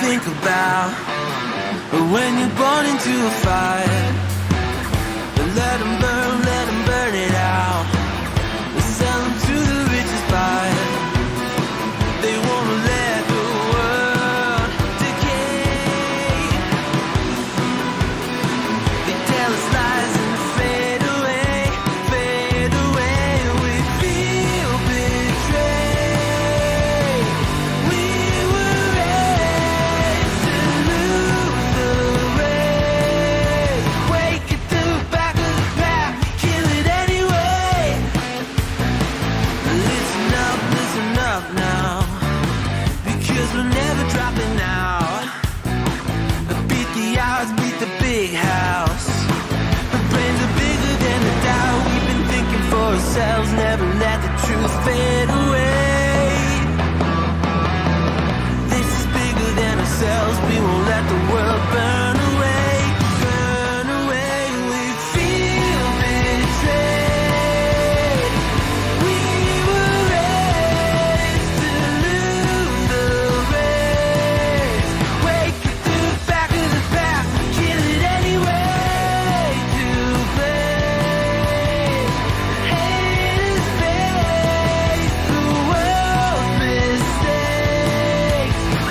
think about when you're born into a fire. Let them burn it out. We sell them to the richest buyer. They wanna let the world decay. They tell us lies and fade away, fade away. We feel betrayed. We were raised to lose the race. Wake at the back of the pack, kill it anyway. Listen up now, because we're never dropping now. Beat the odds, beat the big house. Our brains are bigger than the doubt. We've been thinking for ourselves, never let the truth fade away. This is bigger than ourselves, we won't let the world burn away. Burn away, we feel betrayed. We were raised to lose the race. Wake at the back of the pack, kill it anyway. To blame, haters face the world's mistakes.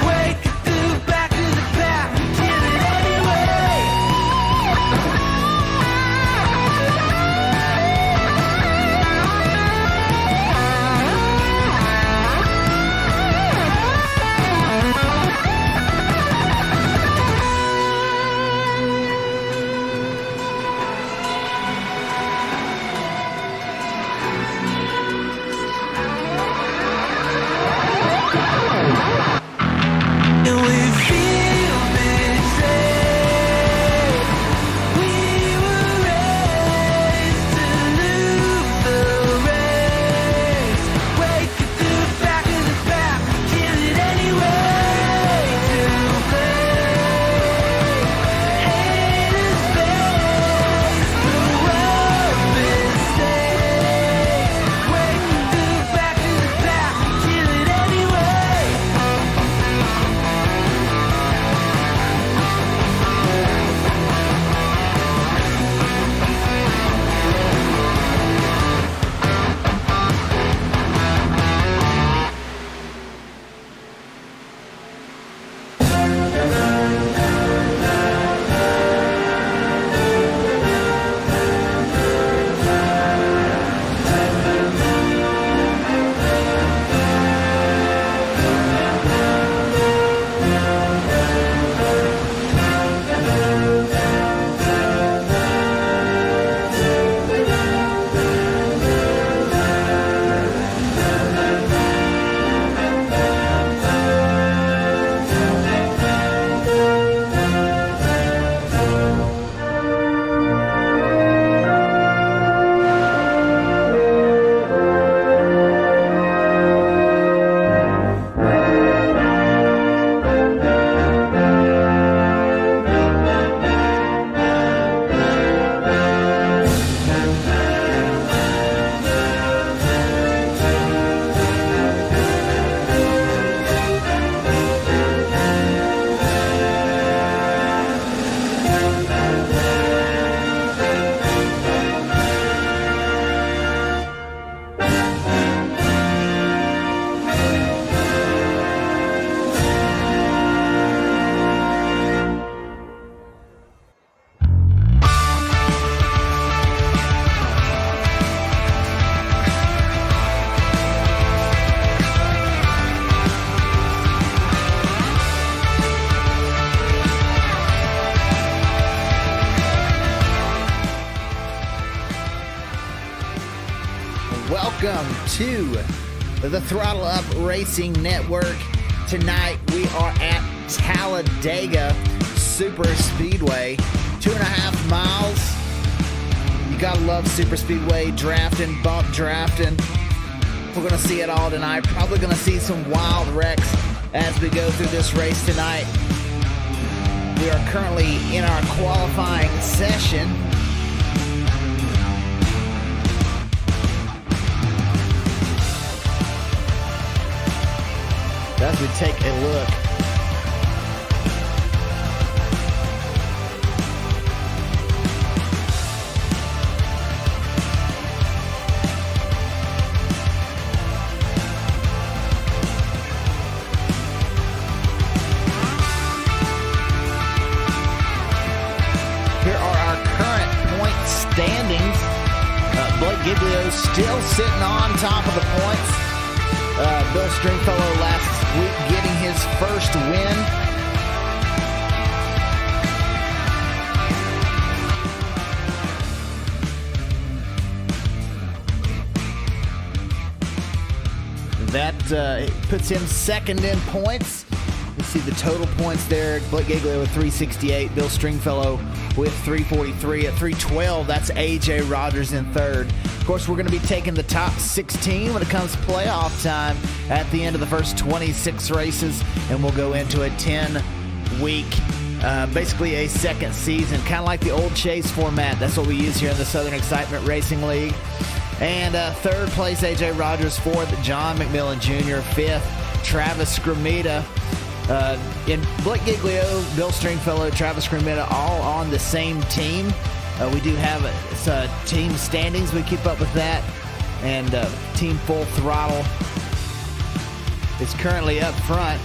Wake at the back of the pack, kill it anyway. And we feel betrayed. We were raised to lose the race. Wake at the back of the pack, kill it anyway. To blame, haters face the world's mistakes. Wake at the back of the pack, kill it anyway. Welcome to the Throttle Up Racing Network. Tonight we are at Talladaga Super Speedway, 2.5 miles. You gotta love Super Speedway drafting, bump drafting. We're gonna see it all tonight. Probably gonna see some wild wrecks as we go through this race tonight. We are currently in our qualifying session. As we take a look Giglio still sitting on top of the points. Bill Stringfellow last week getting his first win. That puts him second in points. You see the total points there. Blake Giglio with 368. Bill Stringfellow with 343. At 312, that's A.J. Rogers in third. Of course, we're going to be taking the top 16 when it comes to playoff time at the end of the first 26 races, and we'll go into a 10-week, basically a second season, kind of like the old Chase format. That's what we use here in the Southern Excitement Racing League. And third place, A.J. Rogers. Fourth, John McMillan Jr. Fifth, Travis Scramita. In Blake Giglio, Bill Stringfellow, Travis Scramita, all on the same team. We do have team standings. We keep up with that. And Team Full Throttle is currently up front.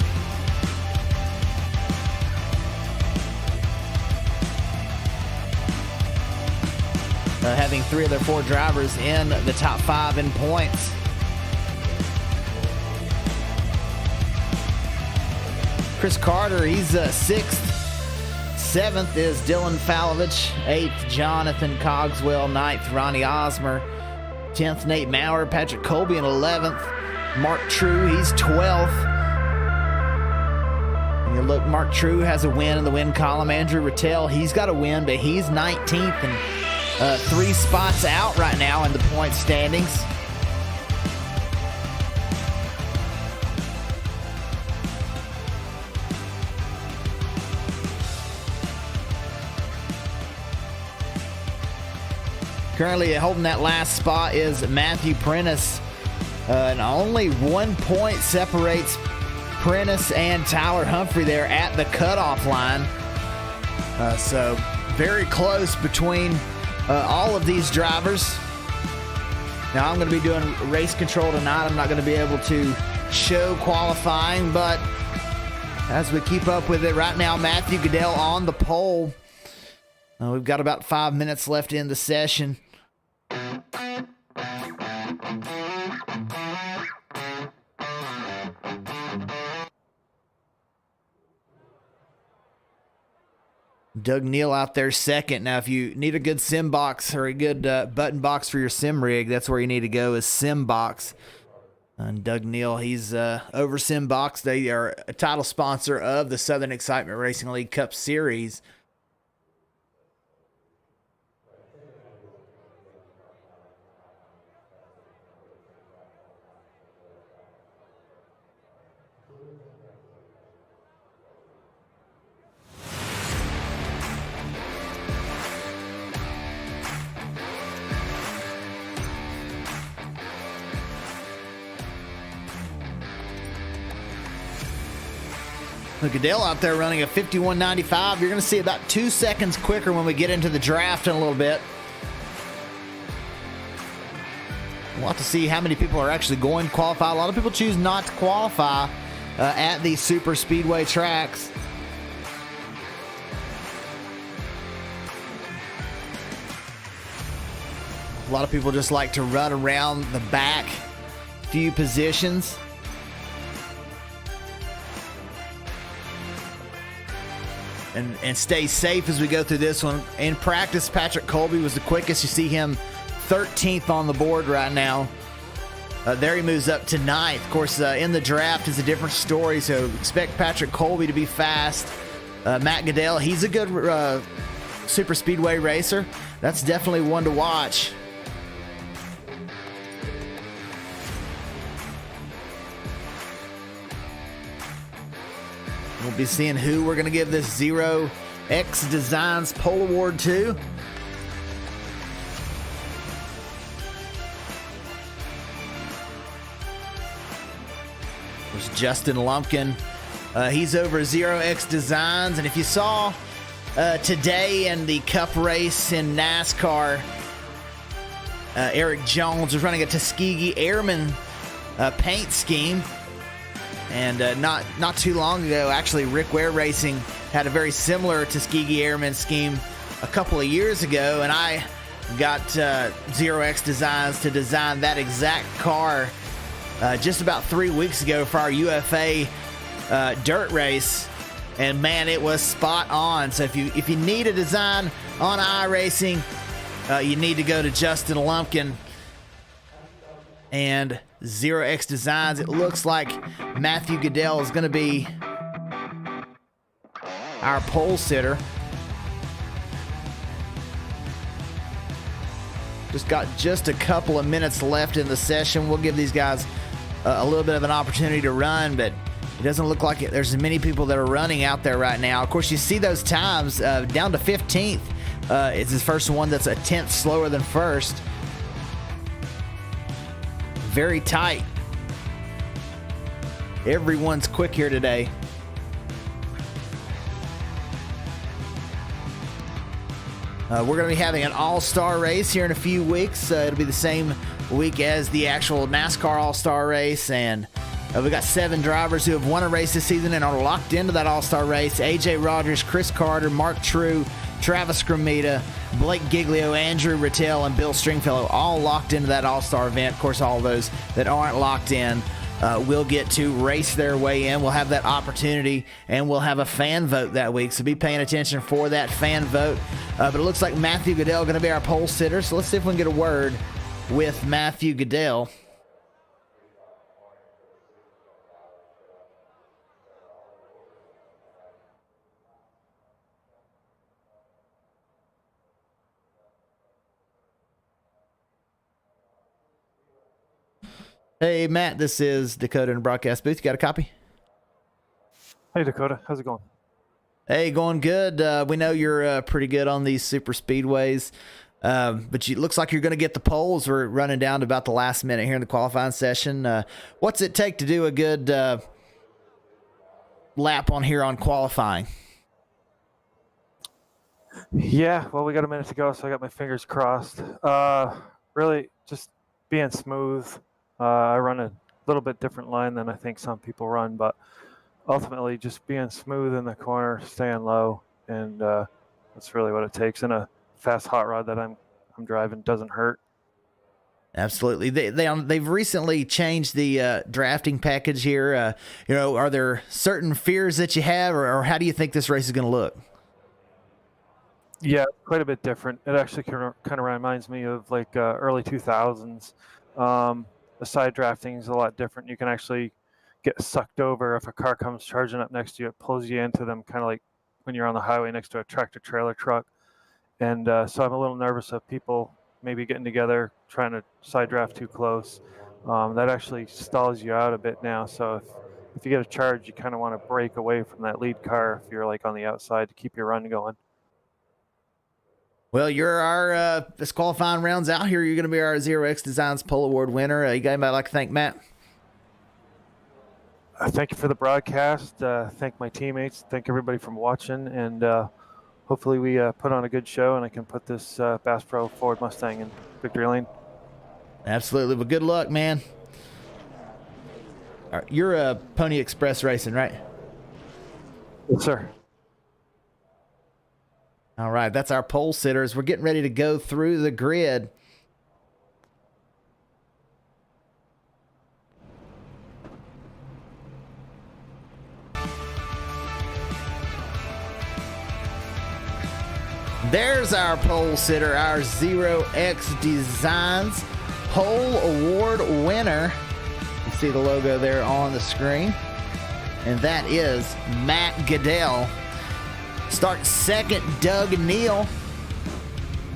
Having three of their four drivers in the top five in points. Chris Carter, he's sixth. Seventh is Dylan Falovich. Eighth, Jonathan Cogswell. Ninth, Ronnie Osmer. 10th, Nate Maurer. Patrick Colby in 11th. Mark True, he's 12th. And you look, Mark True has a win in the win column. Andrew Rattel, he's got a win, but he's 19th and 3 spots out right now in the point standings. Currently holding that last spot is Matthew Prentice. And only 1 point separates Prentice and Tyler Humphrey there at the cutoff line. So very close between all of these drivers. Now I'm going to be doing race control tonight. I'm not going to be able to show qualifying, but as we keep up with it right now, Matthew Goodell on the pole. We've got about 5 minutes left in the session. Doug Neal out there second. Now, if you need a good sim box or a good button box for your sim rig, that's where you need to go, is Sim Box. And Doug Neal, he's over Sim Box. They are a title sponsor of the Southern Excitement Racing League Cup Series. Goodell out there running a 51.95. You're going to see about 2 seconds quicker when we get into the draft in a little bit. We'll have to see how many people are actually going to qualify. A lot of people choose not to qualify at these super speedway tracks. A lot of people just like to run around the back few positions. And stay safe as we go through this one. In practice, Patrick Colby was the quickest. You see him 13th on the board right now. There he moves up to 9th. Of course, in the draft is a different story, so expect Patrick Colby to be fast. Matt Goodell, he's a good super speedway racer. That's definitely one to watch. We'll be seeing who we're going to give this 0X Designs Pole Award to. There's Justin Lumpkin. He's over 0X Designs. And if you saw today in the Cup race in NASCAR, Eric Jones was running a Tuskegee Airman paint scheme. And not too long ago, actually, Rick Ware Racing had a very similar Tuskegee Airman scheme a couple of years ago. And I got Zero X Designs to design that exact car just about 3 weeks ago for our UFA dirt race, and man, it was spot on. So if you need a design on iRacing, you need to go to Justin Lumpkin and Zero X Designs. It looks like Matthew Goodell is going to be our pole sitter. Just a couple of minutes left in the session. We'll give these guys a little bit of an opportunity to run, but it doesn't look like there's as many people that are running out there right now. Of course, you see those times down to 15th. It's his first one that's a 10th slower than first. Very tight. Everyone's quick here today. We're going to be having an all-star race here in a few weeks. It'll be the same week as the actual NASCAR all-star race, and we got 7 drivers who have won a race this season and are locked into that all-star race. AJ Rogers, Chris Carter, Mark True, Travis Cremita, Blake Giglio, Andrew Rattel, and Bill Stringfellow all locked into that all-star event. Of course, all those that aren't locked in will get to race their way in. We'll have that opportunity, and we'll have a fan vote that week, so be paying attention for that fan vote. But it looks like Matthew Goodell going to be our pole sitter, so let's see if we can get a word with Matthew Goodell. Hey, Matt, this is Dakota in the broadcast booth. You got a copy? Hey, Dakota. How's it going? Hey, going good. We know you're pretty good on these super speedways, but it looks like you're going to get the poles. We're running down to about the last minute here in the qualifying session. What's it take to do a good lap on here on qualifying? Yeah, well, we got a minute to go, so I got my fingers crossed. Really, just being smooth. I run a little bit different line than I think some people run, but ultimately just being smooth in the corner, staying low, and that's really what it takes. And a fast hot rod that I'm driving doesn't hurt. Absolutely. They've recently changed the drafting package here. Are there certain fears that you have, or how do you think this race is going to look? Yeah, quite a bit different. It actually kind of reminds me of like early 2000s. The side drafting is a lot different. You can actually get sucked over if a car comes charging up next to you. It pulls you into them, kind of like when you're on the highway next to a tractor-trailer truck. And so I'm a little nervous of people maybe getting together, trying to side draft too close. That actually stalls you out a bit now. So if you get a charge, you kind of want to break away from that lead car if you're like on the outside to keep your run going. Well, you're our this qualifying rounds out here. You're going to be our Zero X Designs Pole Award winner. You got anybody like to thank, Matt? Thank you for the broadcast. Thank my teammates. Thank everybody from watching. And hopefully we put on a good show and I can put this Bass Pro Ford Mustang in victory lane. Absolutely. Well, good luck, man. All right, you're a Pony Express Racing, right? Yes, sir. All right, that's our pole sitters. We're getting ready to go through the grid. There's our pole sitter, our Zero X Designs Pole Award winner. You see the logo there on the screen. And that is Matt Goodell. Start second, Doug Neal.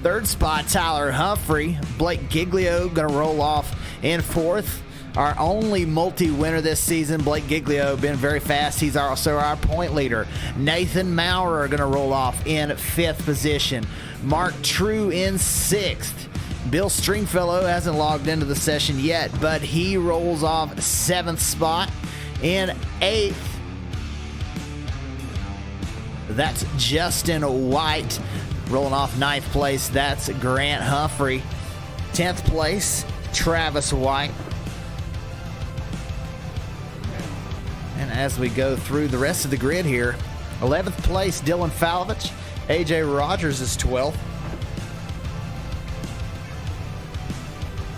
Third spot, Tyler Humphrey. Blake Giglio going to roll off in fourth. Our only multi-winner this season, Blake Giglio, been very fast. He's also our point leader. Nathan Maurer going to roll off in fifth position. Mark True in sixth. Bill Stringfellow hasn't logged into the session yet, but he rolls off seventh spot. In eighth, that's Justin White rolling off ninth place. That's Grant Humphrey. 10th place, Travis White. And as we go through the rest of the grid here, 11th place, Dylan Falovich. AJ Rogers is 12th.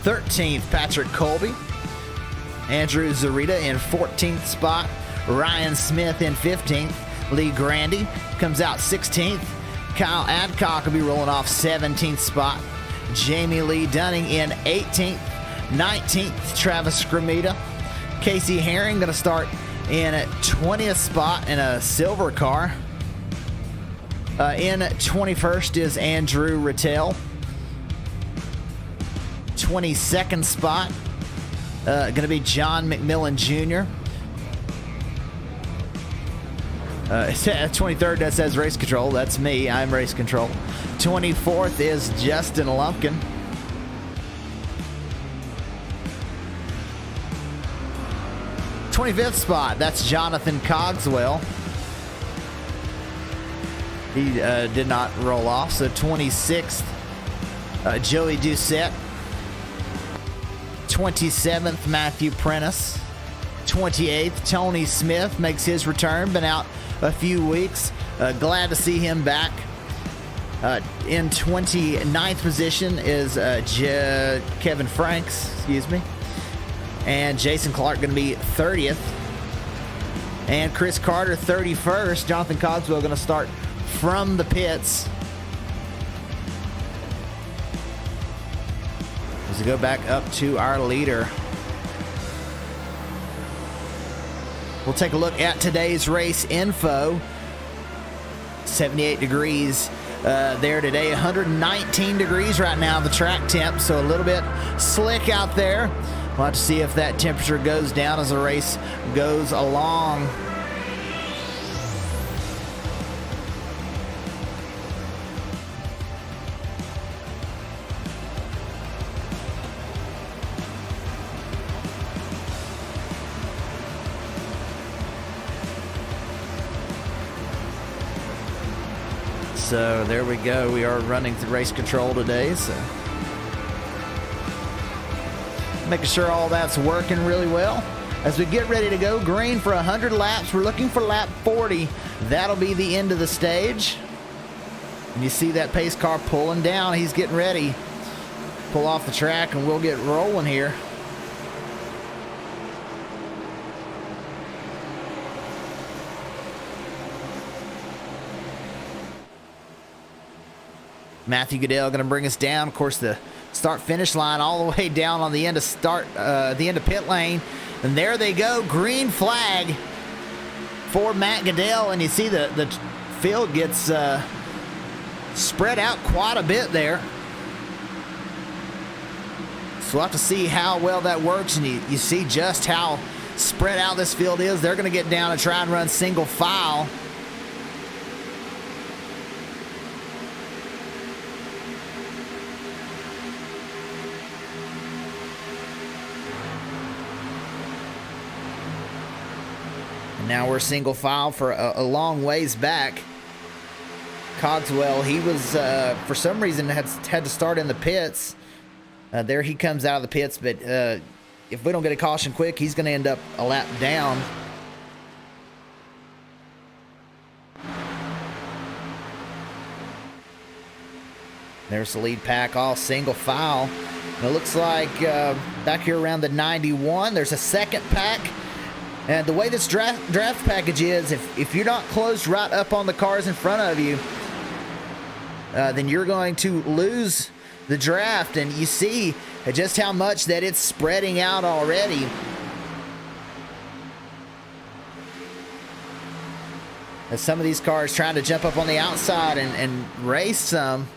13th, Patrick Colby. Andrew Zarita in 14th spot. Ryan Smith in 15th. Lee Grandy comes out 16th. Kyle Adcock will be rolling off 17th spot. Jamie Lee Dunning in 18th. 19th, Travis Scramita. Casey Herring going to start in 20th spot in a silver car. In 21st is Andrew Rattel. 22nd spot, going to be John McMillan Jr. 23rd, that says race control. That's me. I'm race control. 24th is Justin Lumpkin. 25th spot, that's Jonathan Cogswell. He did not roll off. So 26th, Joey Doucette. 27th, Matthew Prentice. 28th, Tony Smith makes his return. Been out a few weeks. Glad to see him back. In 29th position is Kevin Franks, and Jason Clark going to be 30th. And Chris Carter 31st. Jonathan Cogswell going to start from the pits. As we go back up to our leader, we'll take a look at today's race info. 78 degrees there today, 119 degrees right now, the track temp, so a little bit slick out there. We'll have to see if that temperature goes down as the race goes along. So there we go. We are running through race control today. So making sure all that's working really well. As we get ready to go green for 100 laps, we're looking for lap 40. That'll be the end of the stage. And you see that pace car pulling down. He's getting ready. Pull off the track and we'll get rolling here. Matthew Goodell going to bring us down. Of course, the start-finish line all the way down on the end of the end of pit lane. And there they go, green flag for Matt Goodell. And you see the field gets spread out quite a bit there. So we'll have to see how well that works. And you see just how spread out this field is. They're going to get down and try and run single file. Now we're single file for a long ways back. Cogswell, he was, for some reason, had to start in the pits. There he comes out of the pits, but if we don't get a caution quick, he's going to end up a lap down. There's the lead pack, all single file. And it looks like back here around the 91, there's a second pack. And the way this draft package is, if you're not closed right up on the cars in front of you, then you're going to lose the draft. And you see just how much that it's spreading out already. As some of these cars trying to jump up on the outside and race some.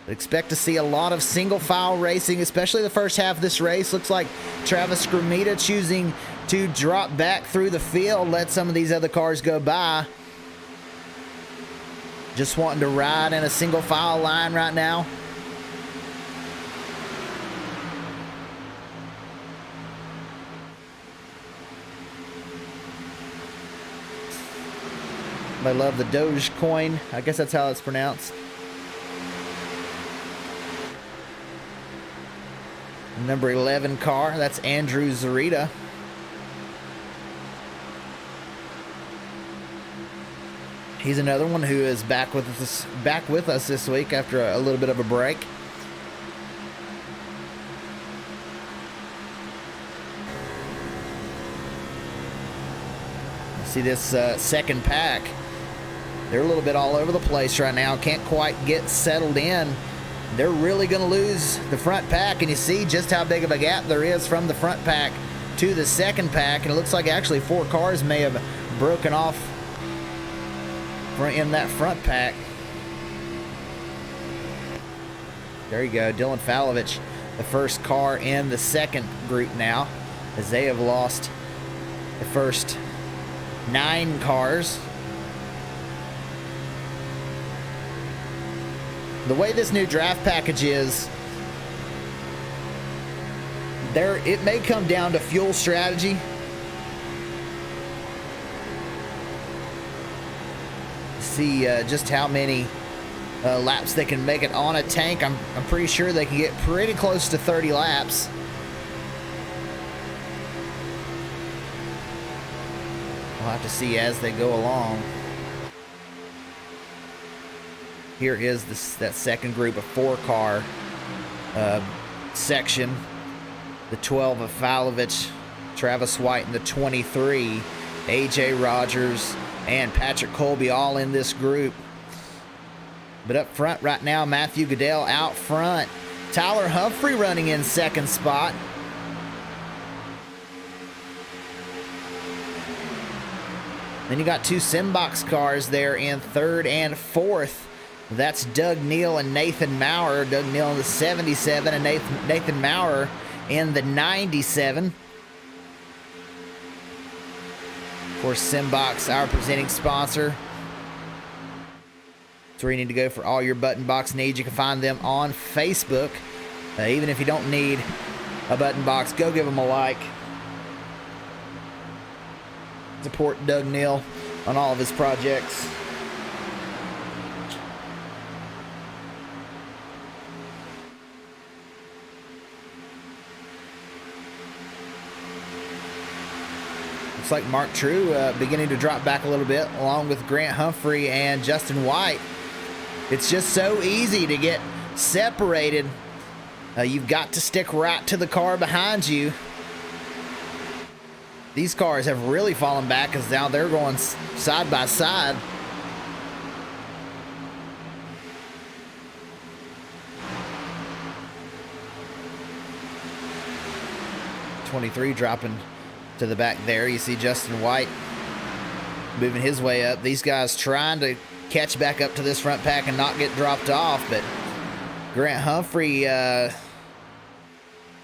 Expect to see a lot of single file racing, especially the first half of this race. Looks like Travis Scramita choosing to drop back through the field, let some of these other cars go by. Just wanting to ride in a single file line right now. I love the Dogecoin. I guess that's how it's pronounced. Number 11 car, that's Andrew Zarita. He's another one who is back with us this week after a little bit of a break. See this second pack. They're a little bit all over the place right now. Can't quite get settled in. They're really going to lose the front pack, and you see just how big of a gap there is from the front pack to the second pack, and it looks like actually 4 cars may have broken off in that front pack. There you go, Dylan Falovich, the first car in the second group now, as they have lost the first 9 cars. The way this new draft package is, it may come down to fuel strategy. See just how many laps they can make it on a tank. I'm pretty sure they can get pretty close to 30 laps. We'll have to see as they go along. Here is that second group of 4-car section. The 12 of Falovich, Travis White, and the 23, AJ Rogers and Patrick Colby, all in this group. But up front right now, Matthew Goodell out front. Tyler Humphrey running in second spot. Then you got 2 Simbox cars there in third and fourth. That's Doug Neal and Nathan Maurer. Doug Neal in the 77 and Nathan Maurer in the 97. Of course, Simbox, our presenting sponsor. That's where you need to go for all your button box needs. You can find them on Facebook. Even if you don't need a button box, go give them a like. Support Doug Neal on all of his projects. Looks like Mark True beginning to drop back a little bit, along with Grant Humphrey and Justin White. It's just so easy to get separated. You've got to stick right to the car behind you. These cars have really fallen back as now they're going side by side. '23 dropping to the back there. You see Justin White moving his way up. These guys trying to catch back up to this front pack and not get dropped off, but Grant Humphrey got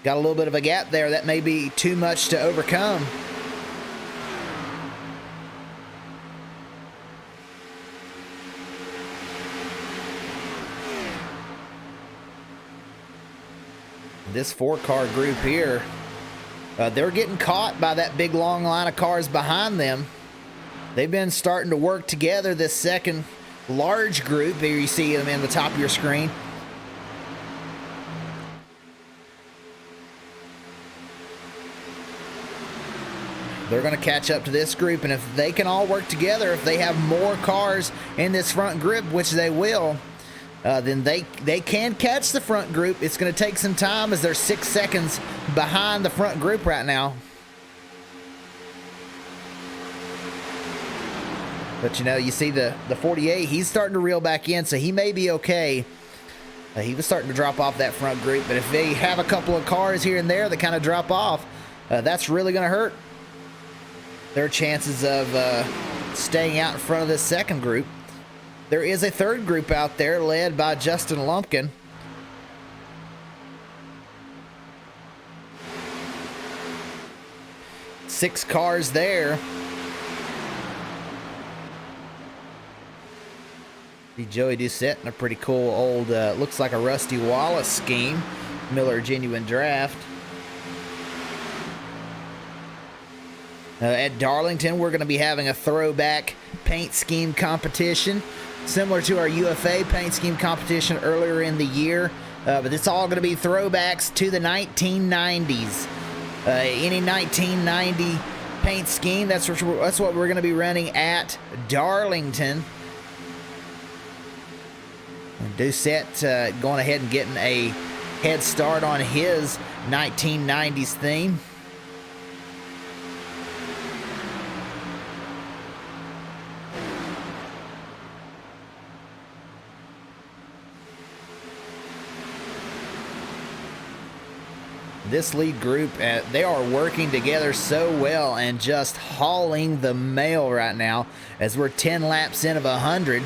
a little bit of a gap there. That may be too much to overcome. This 4-car group here, they're getting caught by that big long line of cars behind them. They've been starting to work together, this second large group. Here you see them in the top of your screen. They're going to catch up to this group, and if they can all work together, if they have more cars in this front group, which they will, then they can catch the front group. It's going to take some time as they're 6 seconds behind the front group right now. But you know, you see the 48, he's starting to reel back in, so he may be okay. He was starting to drop off that front group, but if they have a couple of cars here and there that kind of drop off, that's really going to hurt their chances of staying out in front of this second group. There is a third group out there led by Justin Lumpkin. Six cars there. See Joey Doucette in a pretty cool old, looks like a Rusty Wallace scheme. Miller Genuine Draft. At Darlington, we're going to be having a throwback paint scheme competition, similar to our UFA paint scheme competition earlier in the year. But it's all going to be throwbacks to the 1990s. Any 1990 paint scheme, that's what we're going to be running at Darlington. And Doucette going ahead and getting a head start on his 1990s theme. this lead group, they are working together so well and just hauling the mail right now as we're 10 laps in of 100.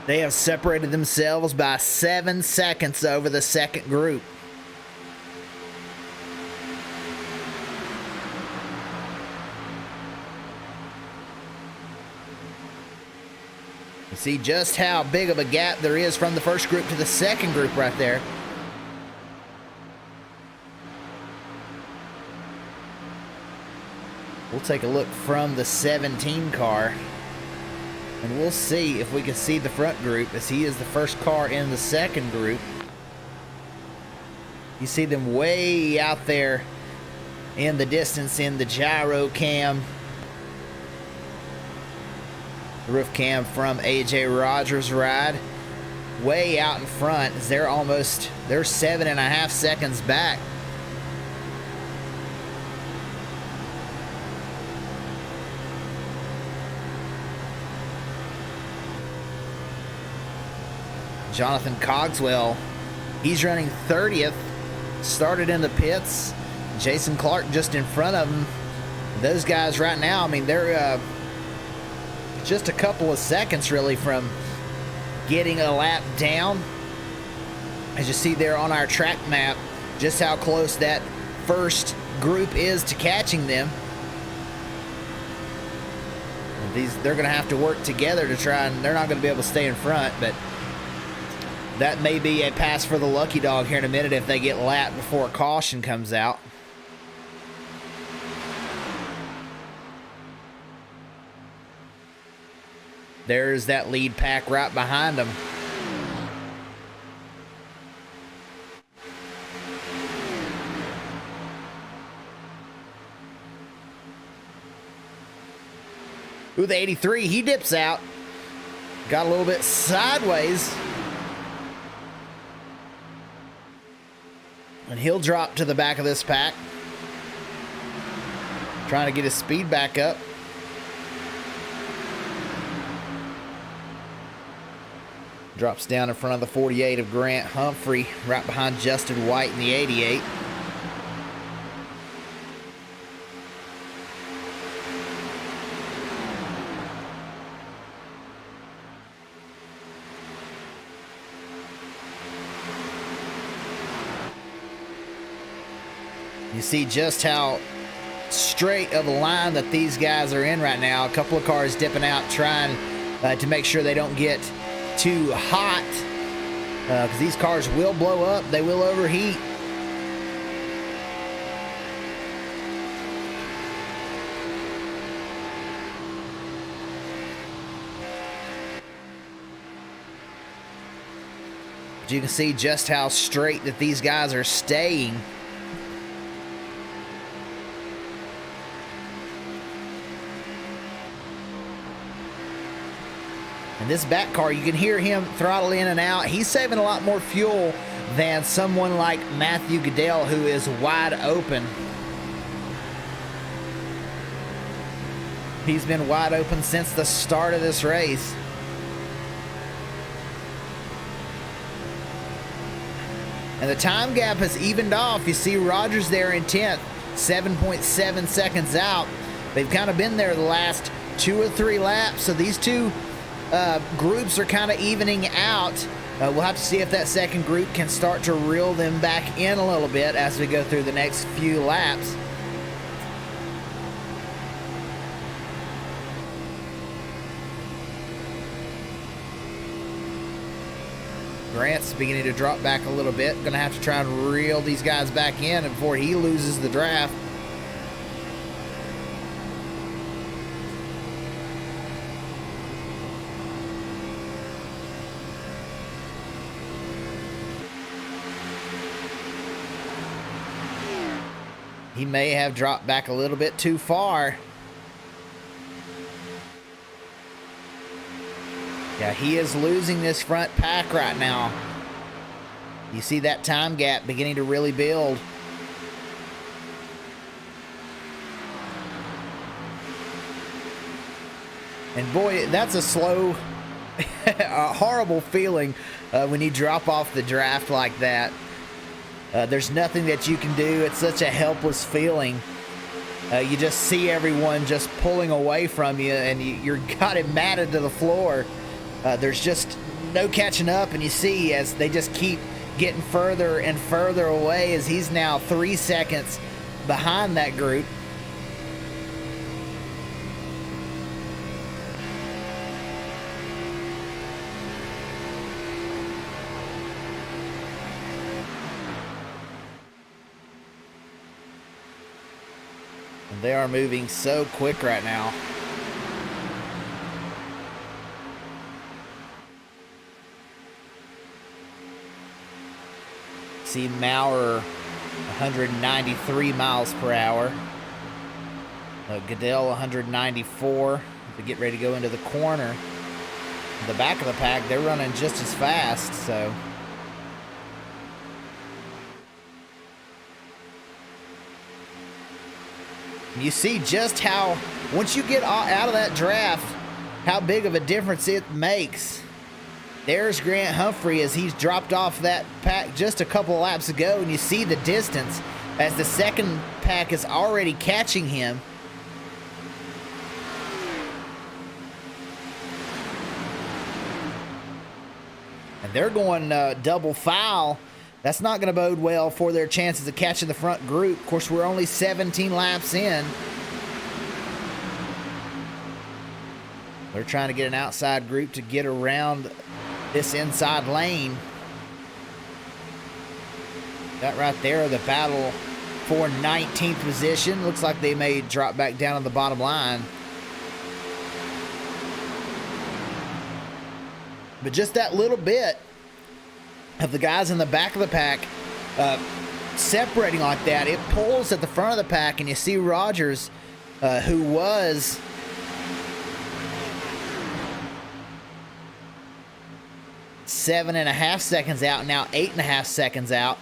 They have separated themselves by 7 seconds over the second group. You see just how big of a gap there is from the first group to the second group right there. We'll take a look from the 17 car, and we'll see if we can see the front group, as he is the first car in the second group. You see them way out there in the distance in the gyro cam. The roof cam from AJ Rogers' ride. Way out in front, as they're 7.5 seconds back. Jonathan Cogswell, he's running 30th, started in the pits. Jason Clark just in front of him. Those guys right now, I mean, they're just a couple of seconds really from getting a lap down. As you see there on our track map, just how close that first group is to catching them. They're going to have to work together to try, and they're not going to be able to stay in front, but that may be a pass for the lucky dog here in a minute if they get lapped before caution comes out. There's that lead pack right behind them. Ooh, the 83, he dips out. Got a little bit sideways. And he'll drop to the back of this pack. Trying to get his speed back up. Drops down in front of the 48 of Grant Humphrey, right behind Justin White in the 88. You see just how straight of a line that these guys are in right now. A couple of cars dipping out, trying to make sure they don't get too hot, because these cars will blow up, they will overheat. But you can see just how straight that these guys are staying. And this back car, you can hear him throttle in and out. He's saving a lot more fuel than someone like Matthew Goodell, who is wide open. He's been wide open since the start of this race. And the time gap has evened off. You see Rogers there in 10th, 7.7 seconds out. They've kind of been there the last 2 or 3 laps, so these two groups are kind of evening out. We'll have to see if that second group can start to reel them back in a little bit as we go through the next few laps. Grant's beginning to drop back a little bit. Gonna have to try and reel these guys back in before he loses the draft. He may have dropped back a little bit too far. Yeah, he is losing this front pack right now. You see that time gap beginning to really build. And boy, that's a slow, a horrible feeling when you drop off the draft like that. There's nothing that you can do. It's such a helpless feeling. You just see everyone just pulling away from you, and you're got it matted to the floor. There's just no catching up, and you see as they just keep getting further and further away, as he's now 3 seconds behind that group. And they are moving so quick right now. See Maurer 193 miles per hour. Goodell 194. They get ready to go into the corner. In the back of the pack, they're running just as fast, so. You see just how, once you get out of that draft, how big of a difference it makes. There's Grant Humphrey as he's dropped off that pack just a couple laps ago, and you see the distance as the second pack is already catching him. And they're going double foul. That's not going to bode well for their chances of catching the front group. Of course, we're only 17 laps in. They're trying to get an outside group to get around this inside lane. That right there, the battle for 19th position. Looks like they may drop back down on the bottom line. But just that little bit of the guys in the back of the pack separating like that, it pulls at the front of the pack, and you see Rogers, who was 7.5 seconds out, now 8.5 seconds out.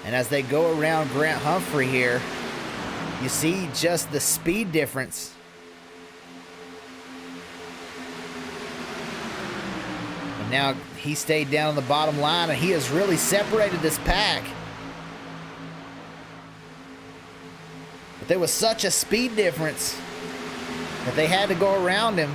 And as they go around Grant Humphrey here, you see just the speed difference. And now he stayed down on the bottom line, and he has really separated this pack. But there was such a speed difference that they had to go around him.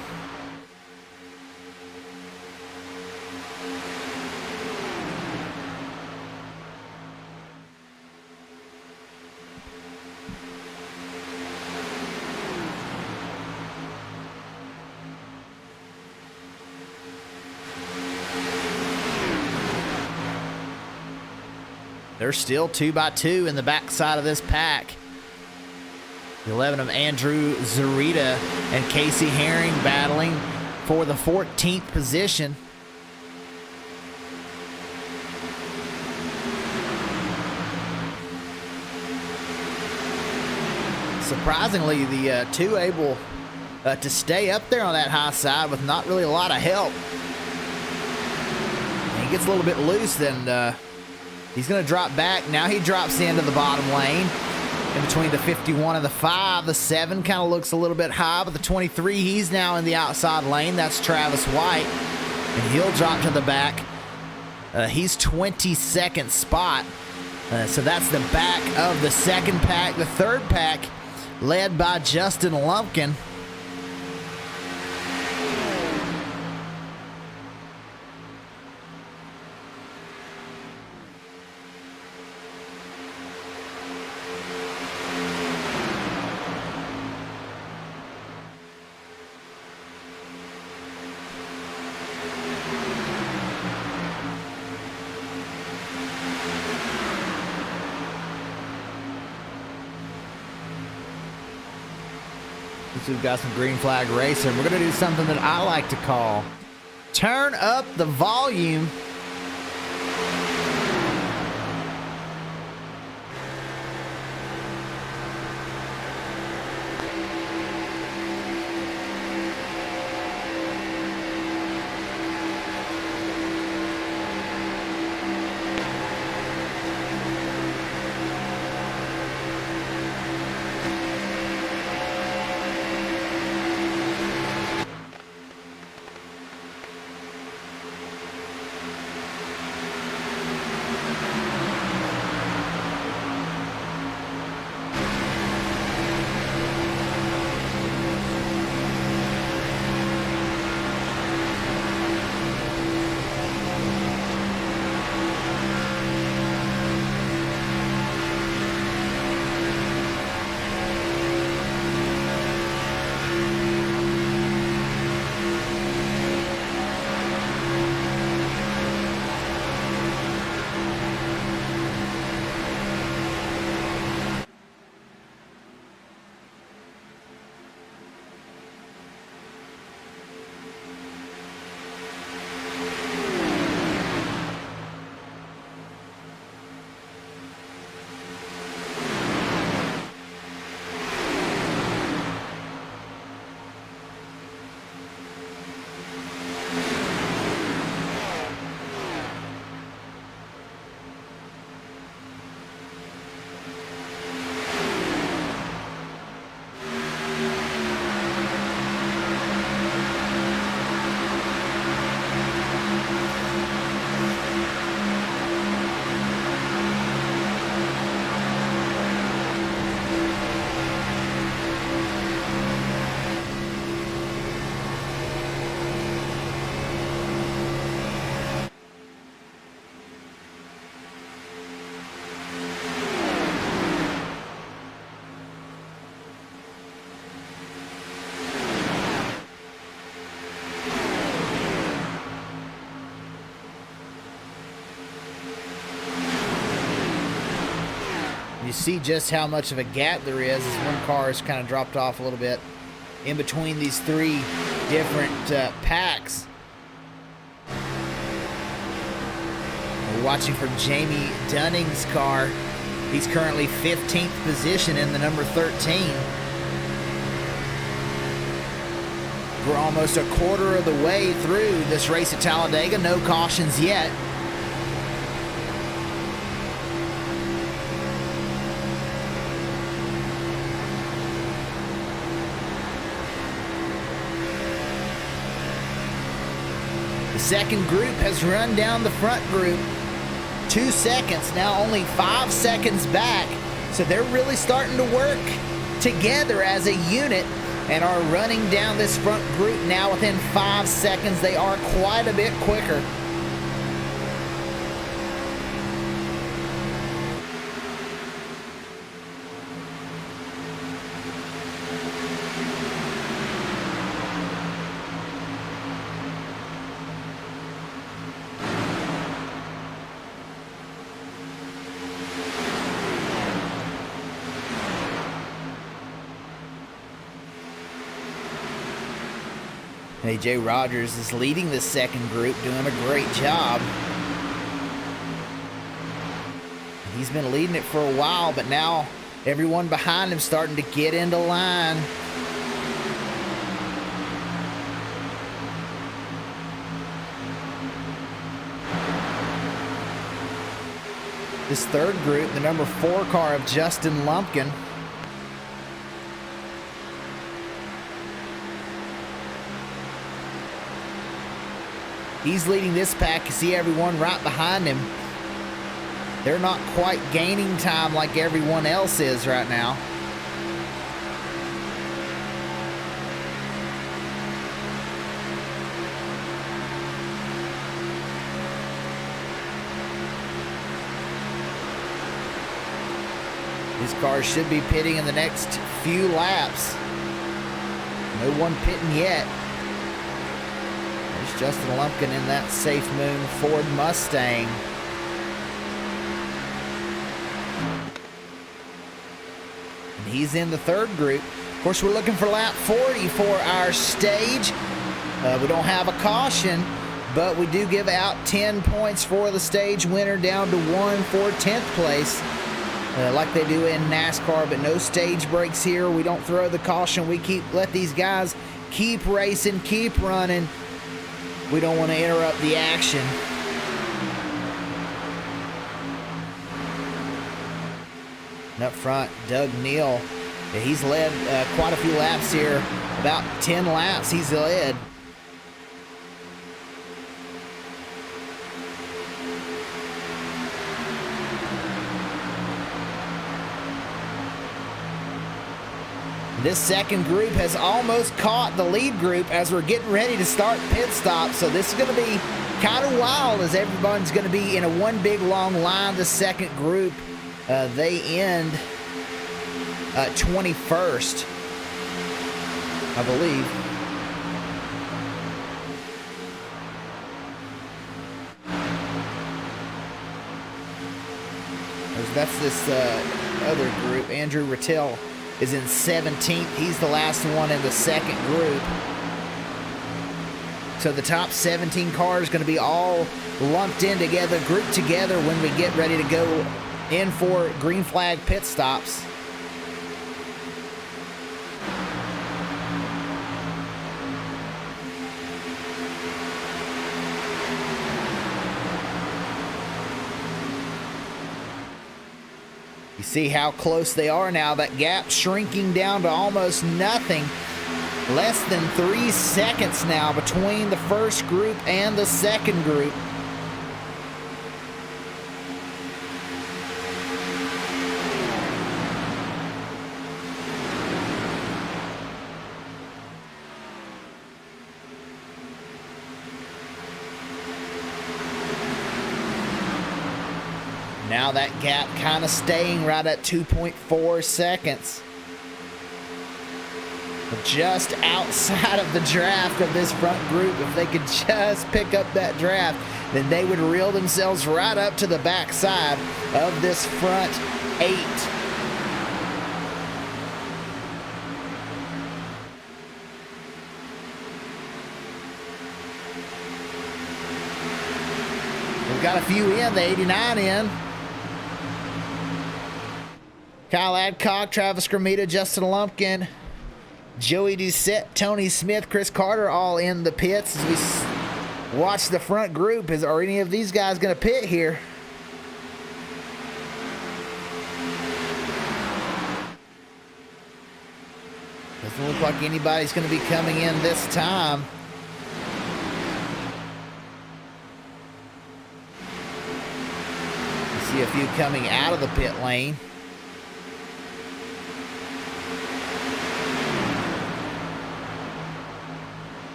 They're still 2 by 2 in the backside of this pack. The 11 of Andrew Zarita and Casey Herring battling for the 14th position. Surprisingly, the two able to stay up there on that high side with not really a lot of help. And he gets a little bit loose, then he's going to drop back. Now he drops into the bottom lane in between the 51 and the 5. The 7 kind of looks a little bit high, but the 23, he's now in the outside lane. That's Travis White, and he'll drop to the back. He's 22nd spot. So that's the back of the second pack. The third pack led by Justin Lumpkin. We've got some green flag racing. We're going to do something that I like to call turn up the volume. You see just how much of a gap there is as one car has kind of dropped off a little bit in between these three different packs. We're watching for Jamie Dunning's car. He's currently 15th position in the number 13. We're almost a quarter of the way through this race at Talladega. No cautions yet. The second group has run down the front group 2 seconds, now only 5 seconds back. So they're really starting to work together as a unit and are running down this front group now within 5 seconds. They are quite a bit quicker. AJ Rogers is leading the second group, doing a great job. He's been leading it for a while, but now everyone behind him starting to get into line. This third group, the number 4 car of Justin Lumpkin, he's leading this pack. You see everyone right behind him. They're not quite gaining time like everyone else is right now. His car should be pitting in the next few laps. No one pitting yet. There's Justin Lumpkin in that Safe Moon Ford Mustang. And he's in the third group. Of course, we're looking for lap 40 for our stage. We don't have a caution, but we do give out 10 points for the stage winner, down to 1 for 10th place. Like they do in NASCAR, but no stage breaks here. We don't throw the caution. We let these guys keep racing, keep running. We don't want to interrupt the action. And up front, Doug Neal. He's led quite a few laps here. About 10 laps he's led. This second group has almost caught the lead group as we're getting ready to start pit stop. So this is going to be kind of wild as everyone's going to be in a one big long line. The second group, they end 21st, I believe. That's this other group. Andrew Rattel is in 17th. He's the last one in the second group. So the top 17 cars going to be all lumped in together, grouped together when we get ready to go in for green flag pit stops. You see how close they are now. That gap shrinking down to almost nothing. Less than 3 seconds now between the first group and the second group. Now that gap kind of staying right at 2.4 seconds. Just outside of the draft of this front group. If they could just pick up that draft, then they would reel themselves right up to the backside of this front 8. We've got a few in, the 89 in. Kyle Adcock, Travis Gramita, Justin Lumpkin, Joey Doucette, Tony Smith, Chris Carter all in the pits as we watch the front group. Are any of these guys going to pit here? Doesn't look like anybody's going to be coming in this time. You see a few coming out of the pit lane.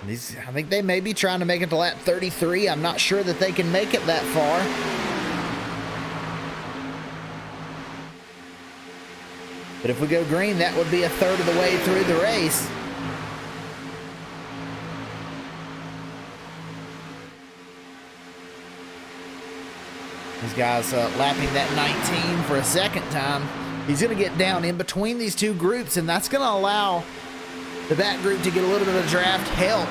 I think they may be trying to make it to lap 33. I'm not sure that they can make it that far. But if we go green, that would be a third of the way through the race. These guys lapping that 19 for a second time. He's going to get down in between these two groups, and that's going to allow the back group to get a little bit of draft help.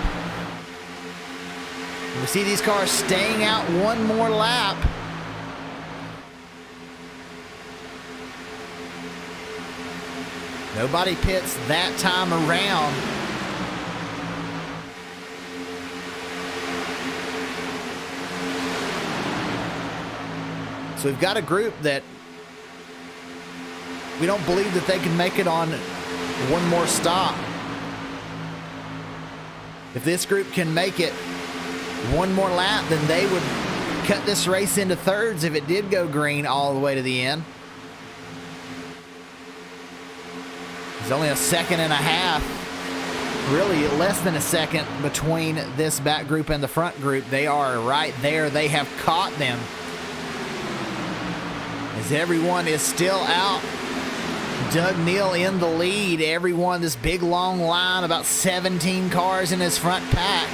We see these cars staying out one more lap. Nobody pits that time around. So we've got a group that we don't believe that they can make it on one more stop. If this group can make it one more lap, then they would cut this race into thirds if it did go green all the way to the end. There's only a second and a half, really less than a second, between this back group and the front group. They are right there. They have caught them. As everyone is still out. Doug Neal in the lead. Everyone, this big long line, about 17 cars in his front pack.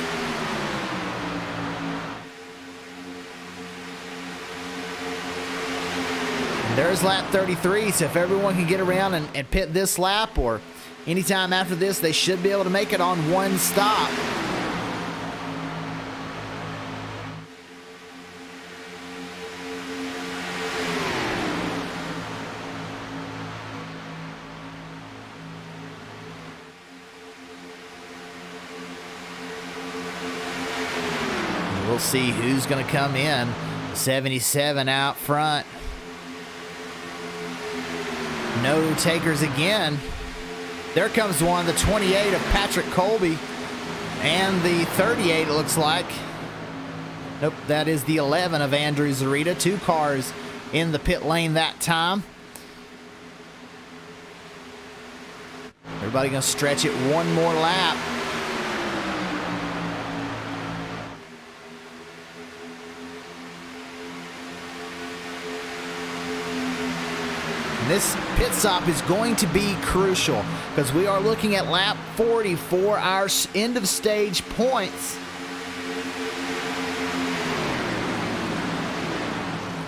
And there's lap 33, so if everyone can get around and pit this lap or anytime after this, they should be able to make it on one stop. We'll see who's going to come in. 77 out front. No takers again. There comes one, the 28 of Patrick Colby. And the 38, it looks like. Nope, that is the 11 of Andrew Zarita. Two cars in the pit lane that time. Everybody going to stretch it one more lap. This pit stop is going to be crucial because we are looking at lap 40 for our end of stage points.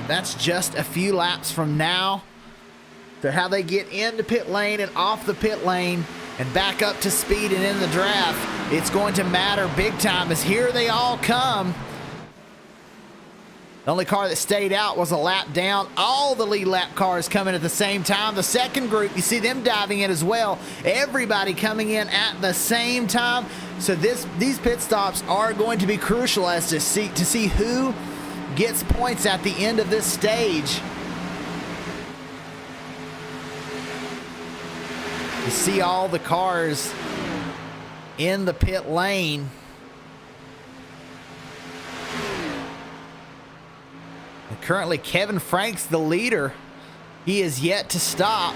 That's just a few laps from now. To how they get into pit lane and off the pit lane and back up to speed and in the draft, it's going to matter big time as here they all come. The only car that stayed out was a lap down. All the lead lap cars coming at the same time. The second group, you see them diving in as well. Everybody coming in at the same time. So these pit stops are going to be crucial as to see who gets points at the end of this stage. You see all the cars in the pit lane. Currently, Kevin Frank's the leader. He is yet to stop.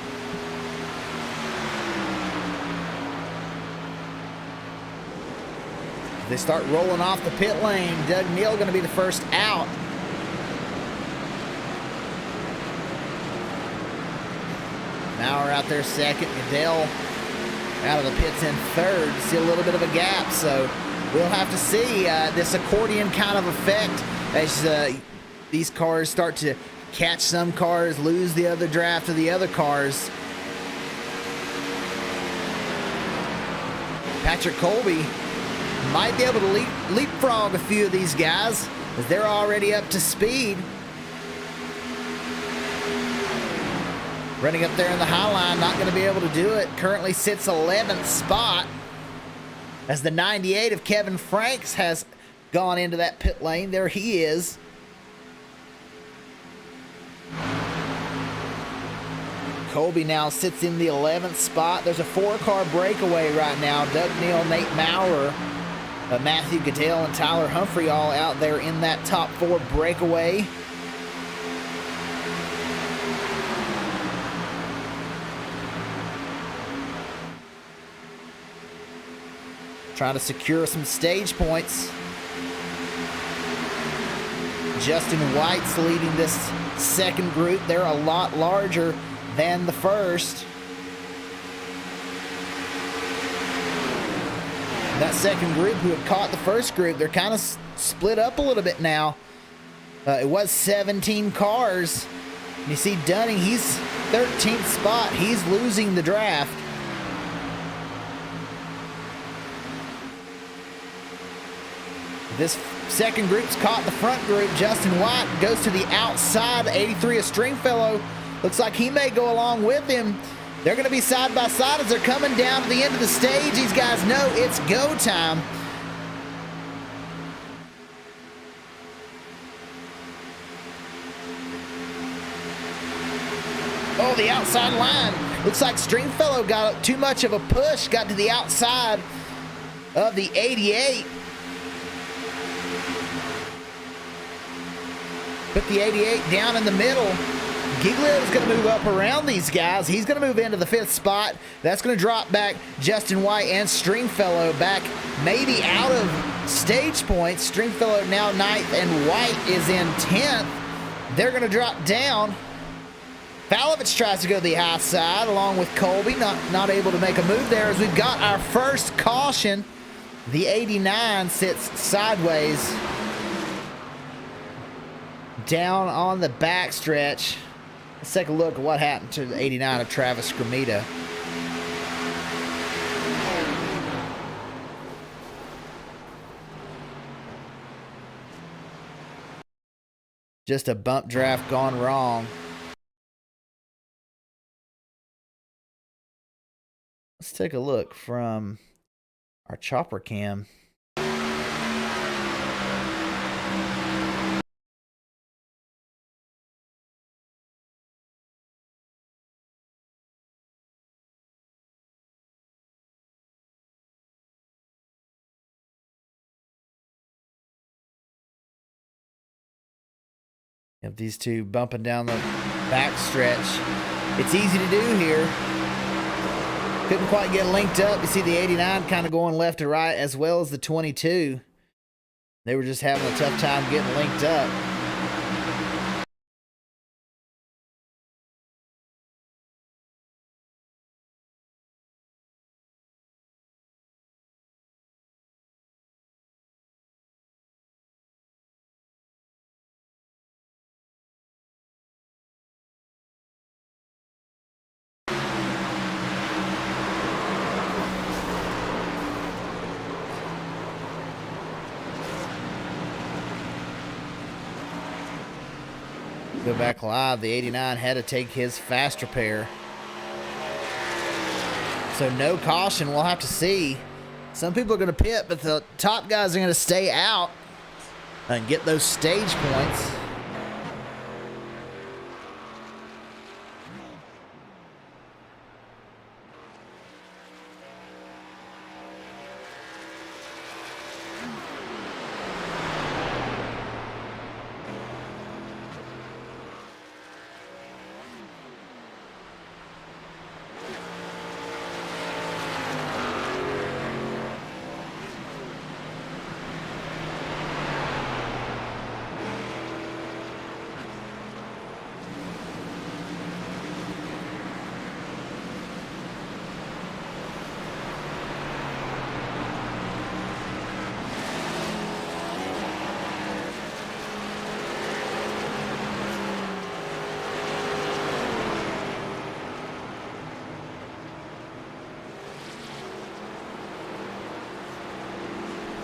They start rolling off the pit lane. Doug Neal going to be the first out. Maurer out there second. Goodell out of the pits in third. See a little bit of a gap, so we'll have to see this accordion kind of effect as these cars start to catch some cars, lose the other draft of the other cars. Patrick Colby might be able to leapfrog a few of these guys. as they're already up to speed. Running up there in the high line, not going to be able to do it. Currently sits 11th spot as the 98 of Kevin Franks has gone into that pit lane. There he is. Colby now sits in the 11th spot. There's a 4-car breakaway right now. Doug Neal, Nate Maurer, Matthew Goodell, and Tyler Humphrey all out there in that top 4 breakaway. Trying to secure some stage points. Justin White's leading this second group. They're a lot larger than the first. That second group who had caught the first group, they're kind of split up a little bit now. It was 17 cars. You see Dunning, he's 13th spot. He's losing the draft. This second group's caught the front group. Justin White goes to the outside. 83 of Stringfellow. Looks like he may go along with him. They're going to be side by side as they're coming down to the end of the stage. These guys know it's go time. Oh, the outside line. Looks like Stringfellow got too much of a push. Got to the outside of the 88. Put the 88 down in the middle. Giglio's going to move up around these guys. He's going to move into the 5th spot. That's going to drop back Justin White and Stringfellow back maybe out of stage points. Stringfellow now 9th and White is in 10th. They're going to drop down. Falovich tries to go to the high side along with Colby. Not able to make a move there as we've got our first caution. The 89 sits sideways down on the backstretch. Let's take a look at what happened to the 89 of Travis Scramita. Just a bump draft gone wrong. Let's take a look from our chopper cam. Have these two bumping down the back stretch. It's easy to do here. Couldn't quite get linked up. You see the 89 kind of going left to right as well as the 22. They were just having a tough time getting linked up. Go back live, the 89 had to take his fast repair. So no caution, we'll have to see. Some people are going to pit, but the top guys are going to stay out and get those stage points.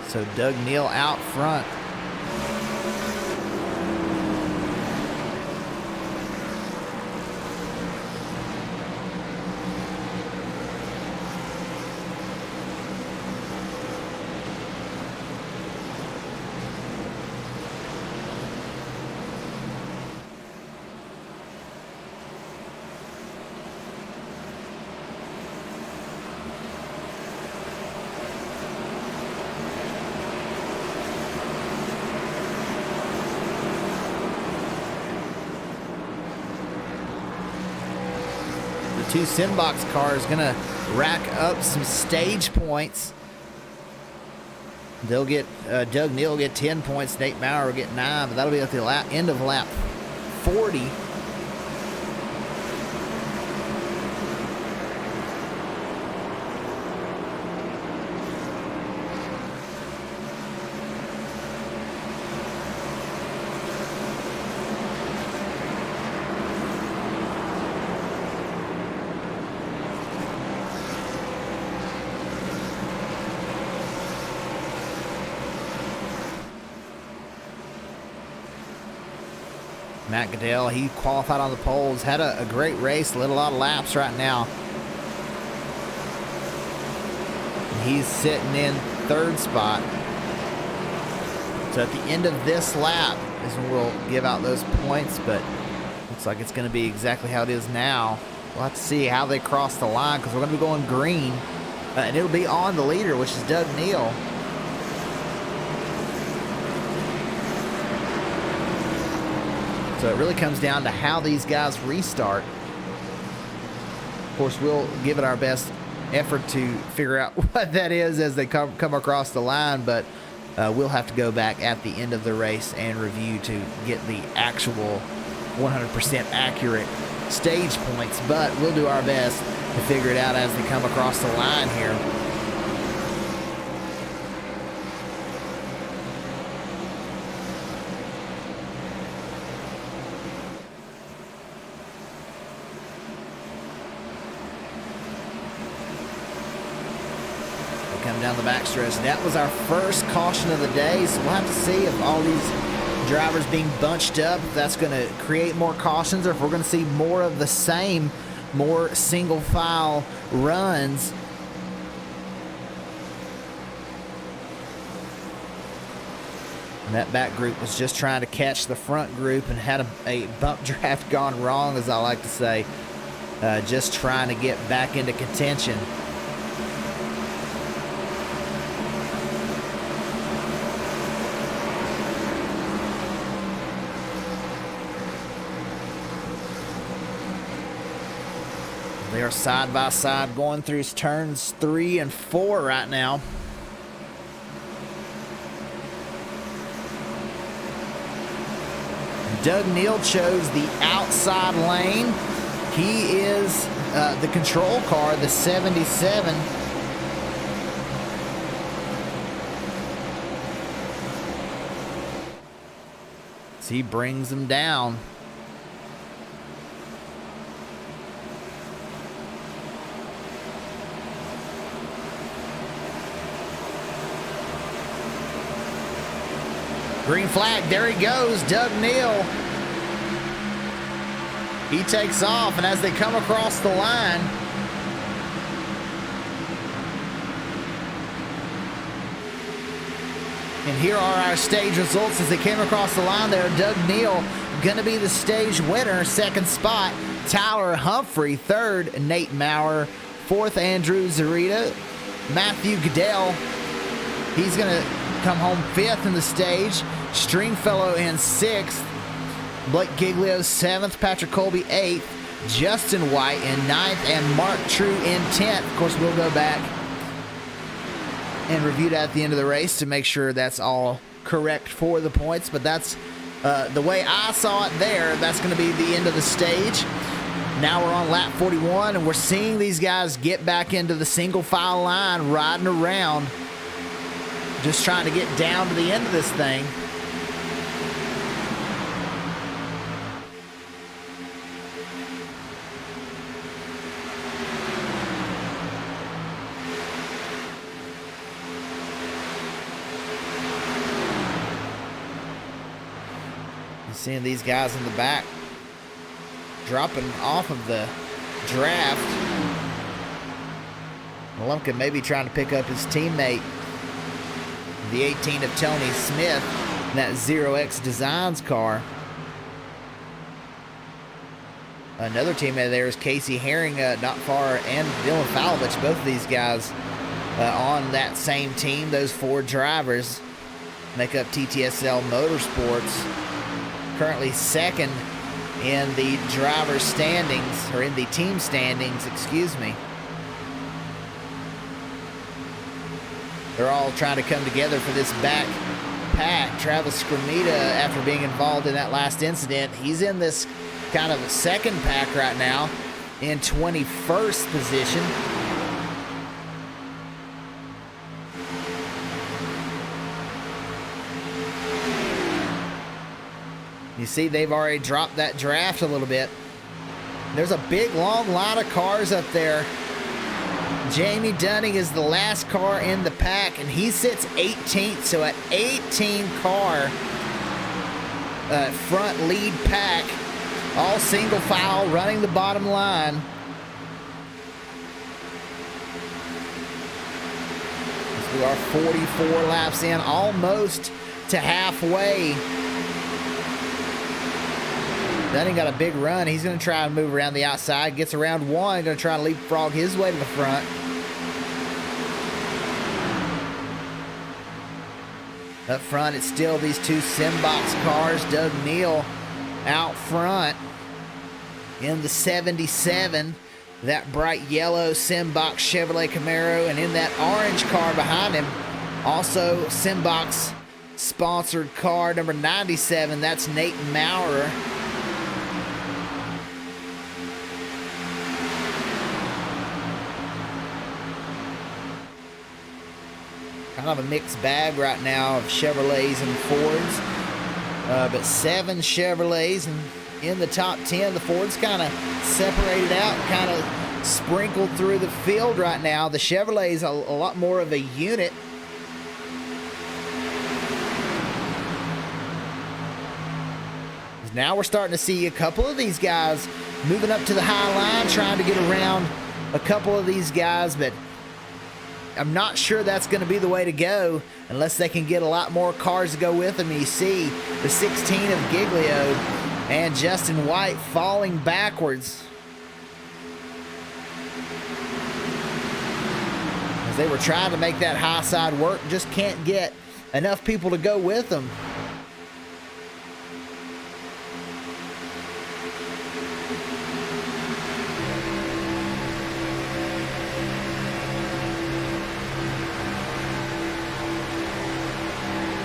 So Doug Neal out front. two Simbox cars going to rack up some stage points. They'll get Doug Neal will get 10 points, Nate Maurer will get 9, but that'll be at the end of lap 40. Matt Goodell, he qualified on the poles, had a great race, led a lot of laps right now. He's sitting in third spot. So at the end of this lap is when we'll give out those points, but looks like it's going to be exactly how it is now. We'll have to see how they cross the line because we're going to be going green, and it'll be on the leader, which is Doug Neal. So it really comes down to how these guys restart. Of course, we'll give it our best effort to figure out what that is as they come across the line, but we'll have to go back at the end of the race and review to get the actual 100% accurate stage points, but we'll do our best to figure it out as they come across the line here. Come down the backstretch. That was our first caution of the day, so we'll have to see if all these drivers being bunched up, if that's going to create more cautions, or if we're going to see more of the same, more single file runs. And that back group was just trying to catch the front group and had a bump draft gone wrong, as I like to say, just trying to get back into contention. They are side by side going through turns 3 and 4 right now. Doug Neal chose the outside lane. He is the control car, the 77. So he brings them down. Green flag, there he goes, Doug Neal. He takes off, and as they come across the line, and here are our stage results as they came across the line there. Doug Neal going to be the stage winner, second spot. Tyler Humphrey, third. Nate Maurer, fourth. Andrew Zarita. Matthew Goodell, he's going to come home fifth in the stage. Stringfellow in sixth. Blake Giglio seventh. Patrick Colby eighth. Justin White in ninth. And Mark True in 10th. Of course, we'll go back and review that at the end of the race to make sure that's all correct for the points. But that's the way I saw it there. That's going to be the end of the stage. Now we're on lap 41, and we're seeing these guys get back into the single file line, riding around, just trying to get down to the end of this thing. You're seeing these guys in the back dropping off of the draft. Malumka maybe trying to pick up his teammate, the 18 of Tony Smith, in that 0X Designs car. Another teammate there is Casey Herring, not far, and Dylan Falovich, both of these guys on that same team. Those four drivers make up TTSL Motorsports. Currently second in the driver's standings, or in the team standings, excuse me. They're all trying to come together for this back pack. Travis Scramita, after being involved in that last incident, he's in this kind of second pack right now in 21st position. You see, they've already dropped that draft a little bit. There's a big, long line of cars up there. Jamie Dunning is the last car in the pack, and he sits 18th. So at 18 car front lead pack, all single file, running the bottom line. We are 44 laps in, almost to halfway. Dunning got a big run. He's going to try and move around the outside. Gets around one. Going to try and leapfrog his way to the front. Up front, it's still these two Simbox cars. Doug Neal out front in the 77. That bright yellow Simbox Chevrolet Camaro. And in that orange car behind him, also Simbox sponsored car number 97. That's Nate Maurer. Kind of a mixed bag right now of Chevrolets and Fords, but 7 Chevrolets, and in the top 10, the Fords kind of separated out, kind of sprinkled through the field right now. The Chevrolets a lot more of a unit. Now we're starting to see a couple of these guys moving up to the high line, trying to get around a couple of these guys, but I'm not sure that's going to be the way to go unless they can get a lot more cars to go with them. You see the 16 of Giglio and Justin White falling backwards as they were trying to make that high side work. Just can't get enough people to go with them.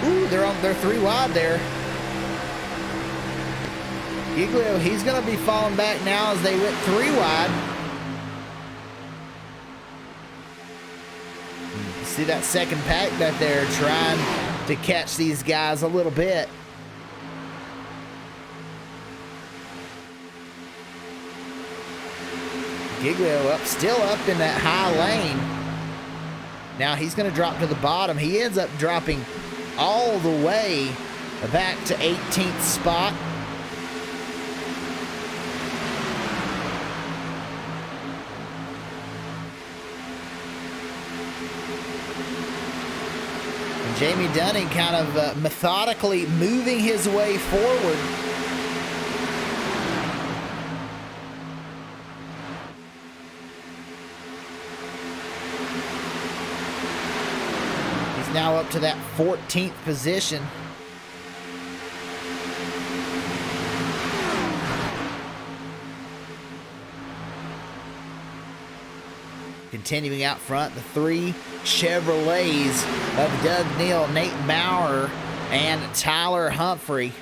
Ooh, they're 3 wide there. Giglio, he's going to be falling back now as they went 3 wide. You see that second pack back there trying to catch these guys a little bit. Giglio still up in that high lane. Now he's going to drop to the bottom. He ends up dropping all the way back to 18th spot. And Jamie Dunning kind of methodically moving his way forward. Now up to that 14th position. Continuing out front, the 3 Chevrolets of Doug Neal, Nate Maurer, and Tyler Humphrey.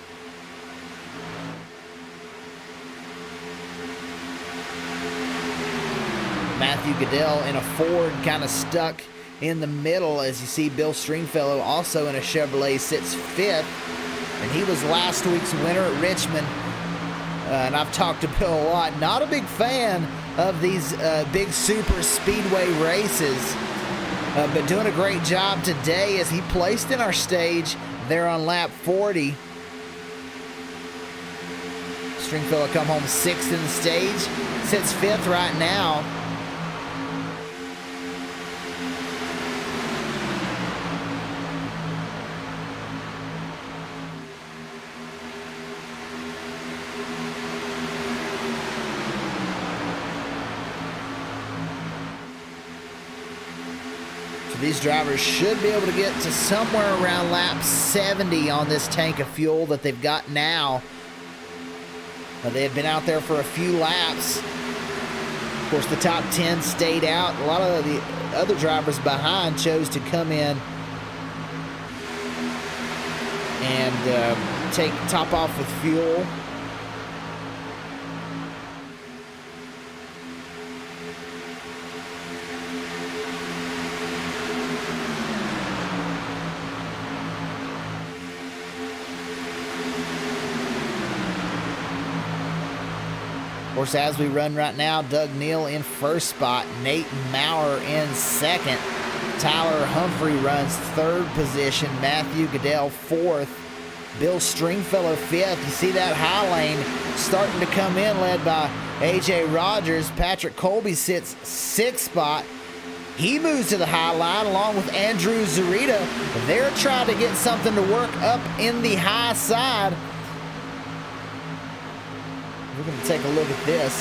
Matthew Goodell in a Ford kind of stuck in the middle, as you see Bill Stringfellow also in a Chevrolet sits 5th, and he was last week's winner at Richmond. And I've talked to Bill a lot. Not a big fan of these big super speedway races, but doing a great job today as he placed in our stage there on lap 40. Stringfellow come home 6th in the stage, sits 5th right now. These drivers should be able to get to somewhere around lap 70 on this tank of fuel that they've got now. They had been out there for a few laps. Of course, the top 10 stayed out. A lot of the other drivers behind chose to come in and top off with fuel. Of course, as we run right now, Doug Neal in first spot, Nate Maurer in second, Tyler Humphrey runs third position, Matthew Goodell fourth, Bill Stringfellow fifth. You see that high lane starting to come in, led by AJ Rogers. Patrick Colby sits sixth spot. He moves to the high line along with Andrew Zarita. They're trying to get something to work up in the high side. We're going to take a look at this.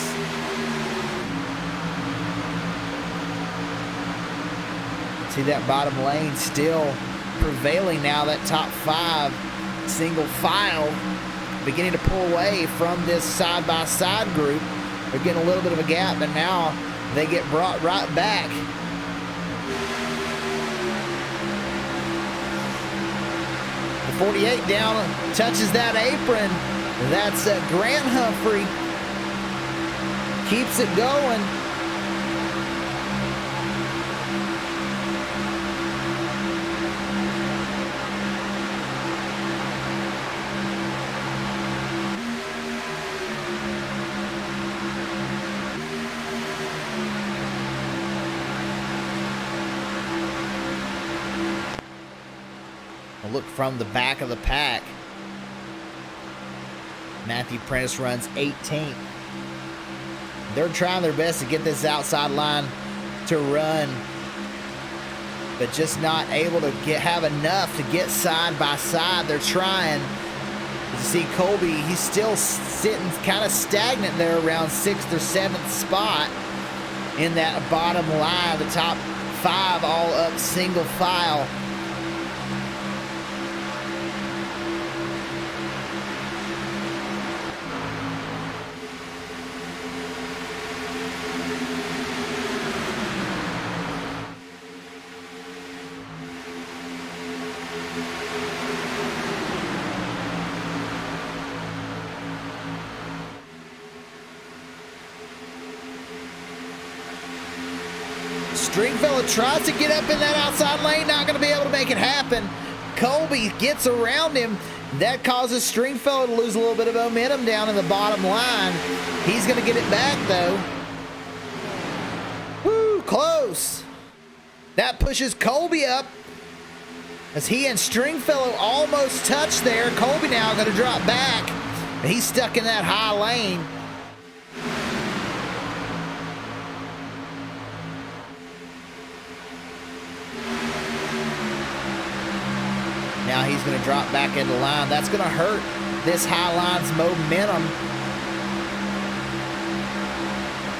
See that bottom lane still prevailing now. That top five single file beginning to pull away from this side-by-side group. They're getting a little bit of a gap, and now they get brought right back. The 48 down, touches that apron. That's Grant Humphrey. Keeps it going. A look from the back of the pack. Matthew Prentice runs 18th. They're trying their best to get this outside line to run, but just not able to have enough to get side by side. They're trying. You see Colby, he's still sitting kind of stagnant there around 6th or 7th spot in that bottom line. The top five all up single file. Stringfellow tries to get up in that outside lane, not going to be able to make it happen. Colby gets around him. That causes Stringfellow to lose a little bit of momentum down in the bottom line. He's going to get it back, though. Woo, close. That pushes Colby up as he and Stringfellow almost touch there. Colby now going to drop back. He's stuck in that high lane. Now he's going to drop back into line. That's going to hurt this high line's momentum.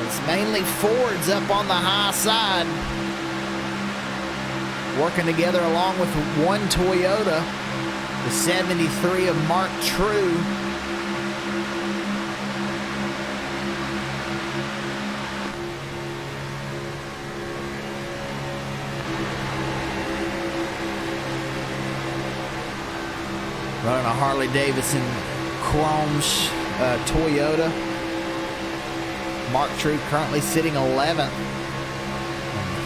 It's mainly Fords up on the high side, working together along with one Toyota, the 73 of Mark True. Running a Harley-Davidson Chrome Toyota. Mark True currently sitting 11th.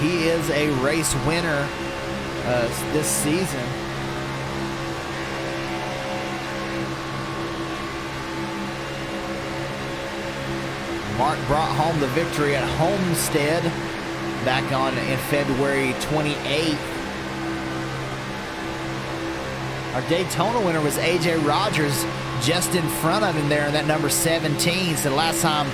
He is a race winner this season. Mark brought home the victory at Homestead back in February 28th. Our Daytona winner was AJ Rogers, just in front of him there in that number 17. So the last time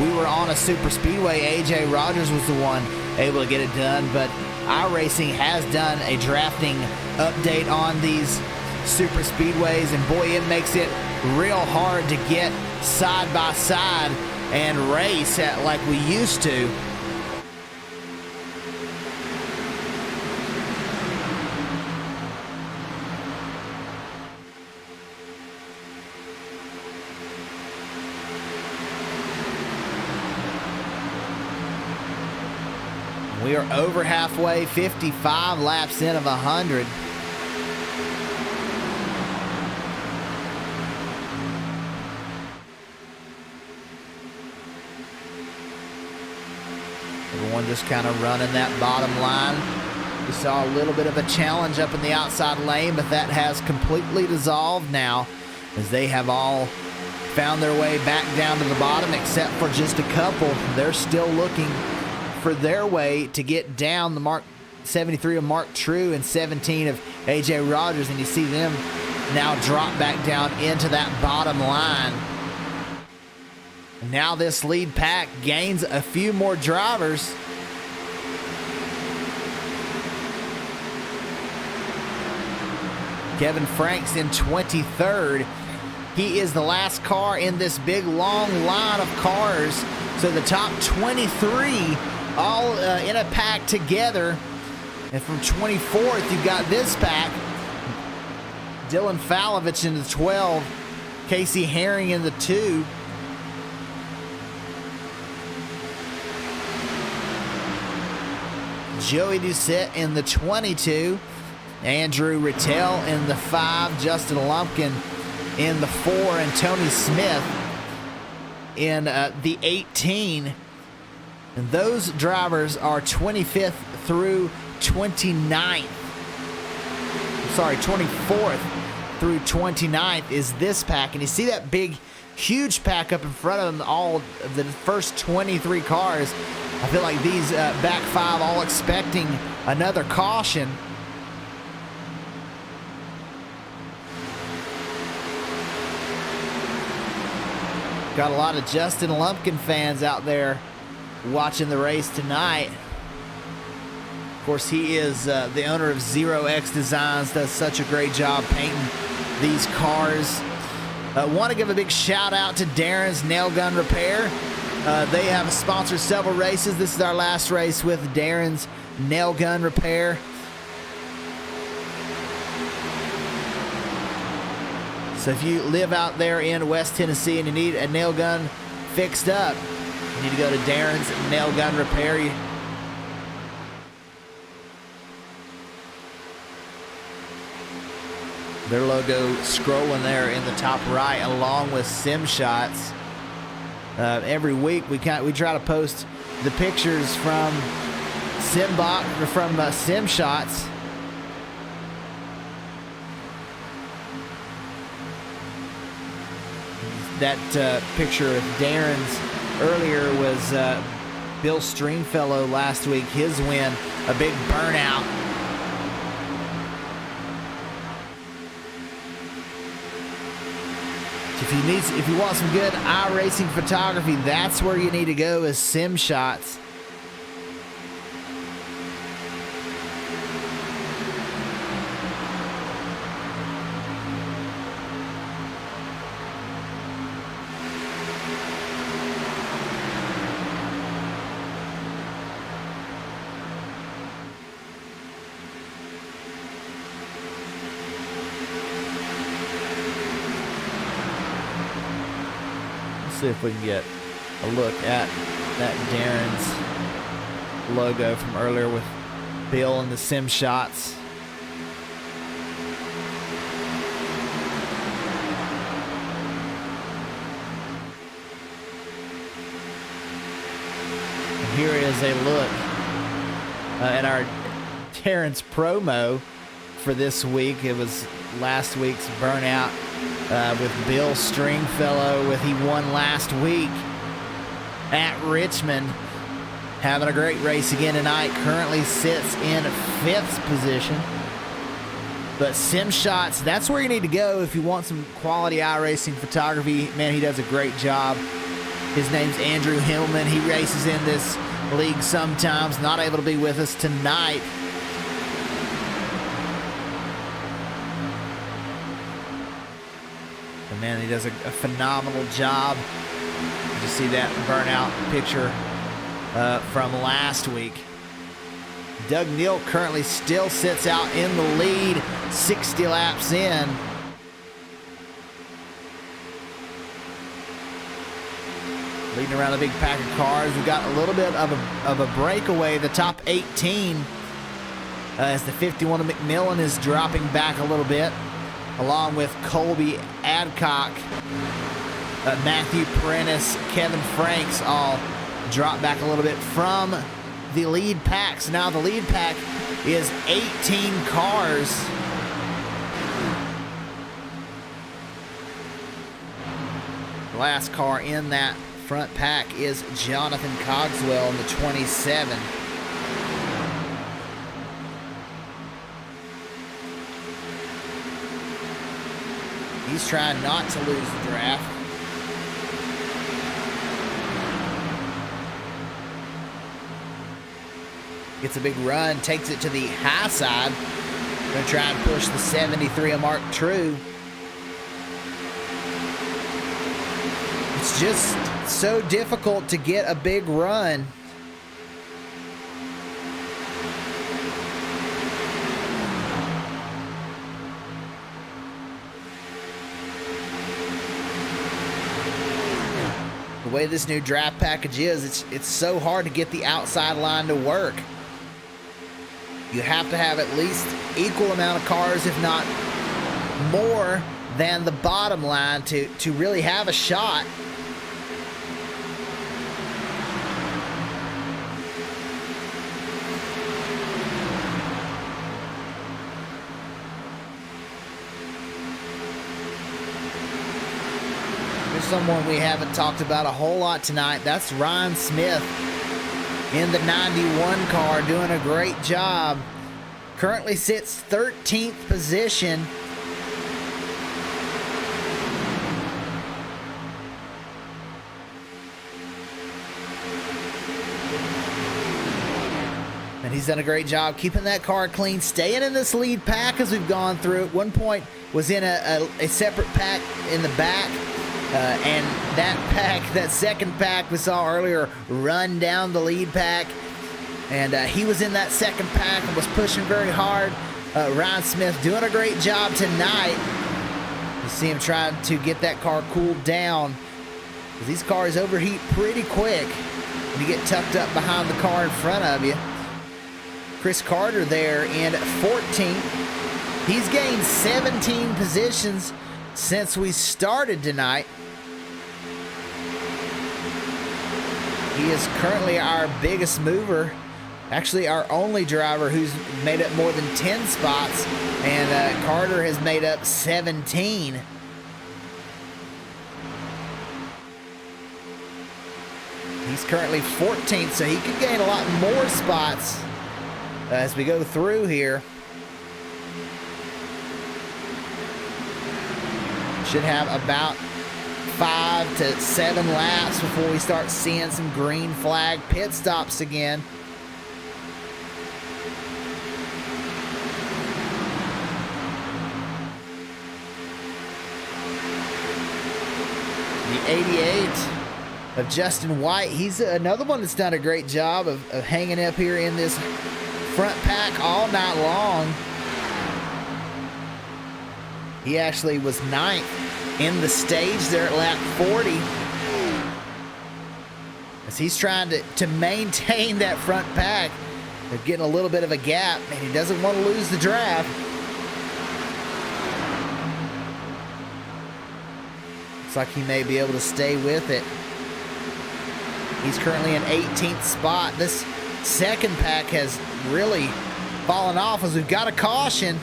we were on a super speedway, AJ Rogers was the one able to get it done. But iRacing has done a drafting update on these super speedways, and boy, it makes it real hard to get side by side and race like we used to. We are over halfway, 55 laps in of 100. Everyone just kind of running that bottom line. We saw a little bit of a challenge up in the outside lane, but that has completely dissolved now as they have all found their way back down to the bottom, except for just a couple. They're still looking for their way to get down. The Mark 73 of Mark True and 17 of AJ Rogers, and you see them now drop back down into that bottom line. Now this lead pack gains a few more drivers. Kevin Franks in 23rd. He is the last car in this big long line of cars. So the top 23 all in a pack together. And from 24th, you've got this pack. Dylan Falovich in the 12. Casey Herring in the 2. Joey Doucette in the 22. Andrew Rittell in the 5. Justin Lumpkin in the 4. And Tony Smith in the 18. And those drivers are 25th through 29th. Sorry, 24th through 29th is this pack. And you see that big, huge pack up in front of them, all of the first 23 cars. I feel like these back 5 all expecting another caution. Got a lot of Justin Lumpkin fans out there watching the race tonight. Of course, he is the owner of Zero X Designs, does such a great job painting these cars. Want to give a big shout out to Darren's Nail Gun Repair. They have sponsored several races. This is our last race with Darren's Nail Gun Repair. So if you live out there in West Tennessee and you need a nail gun fixed up, you need to go to Darren's Nail Gun Repair. Their logo scrolling there in the top right, along with Sim Shots. Every week we try to post the pictures from Sim Shots. That picture of Darren's earlier was Bill Stringfellow last week. His win, a big burnout. If you want some good iRacing photography, that's where you need to go, is Sim Shots. See if we can get a look at that Darren's logo from earlier with Bill and the Sim Shots. And here is a look at our Darren's promo for this week. It was last week's burnout with Bill Stringfellow. He won last week at Richmond. Having a great race again tonight. Currently sits in 5th position. But Sim Shots, that's where you need to go if you want some quality iRacing photography. Man, he does a great job. His name's Andrew Himmelman. He races in this league sometimes. Not able to be with us tonight. Man, he does a phenomenal job. You see that burnout picture from last week. Doug Neal currently still sits out in the lead, 60 laps in. leading around the big pack of cars. We got a little bit of a breakaway. The top 18 as the 51 of McMillan is dropping back a little bit, along with Colby Adcock, Matthew Prentice, Kevin Franks all drop back a little bit from the lead pack. So now the lead pack is 18 cars. The last car in that front pack is Jonathan Cogswell in the 27. He's trying not to lose the draft. Gets a big run, takes it to the high side. Gonna try and push the 73 of Mark True. It's just so difficult to get a big run. The way this new draft package is, it's so hard to get the outside line to work. You have to have at least equal amount of cars, if not more, than the bottom line to really have a shot. There's someone we haven't talked about a whole lot tonight. That's Ryan Smith in the 91 car, doing a great job. Currently sits 13th position. And he's done a great job keeping that car clean, staying in this lead pack as we've gone through. At one point was in a separate pack in the back. And that second pack we saw earlier run down the lead pack. And he was in that second pack and was pushing very hard. Ryan Smith doing a great job tonight. You see him trying to get that car cooled down. These cars overheat pretty quick when you get tucked up behind the car in front of you. Chris Carter there in 14th. He's gained 17 positions since we started tonight. He is currently our biggest mover, actually our only driver who's made up more than 10 spots, and Carter has made up 17. He's currently 14th, so he could gain a lot more spots as we go through here. Should have about 5 to 7 laps before we start seeing some green flag pit stops again. The 88 of Justin White, he's another one that's done a great job of hanging up here in this front pack all night long. He actually was 9th in the stage there at lap 40. As he's trying to maintain that front pack. They're getting a little bit of a gap, and he doesn't want to lose the draft. Looks like he may be able to stay with it. He's currently in 18th spot. This second pack has really fallen off as we've got a caution.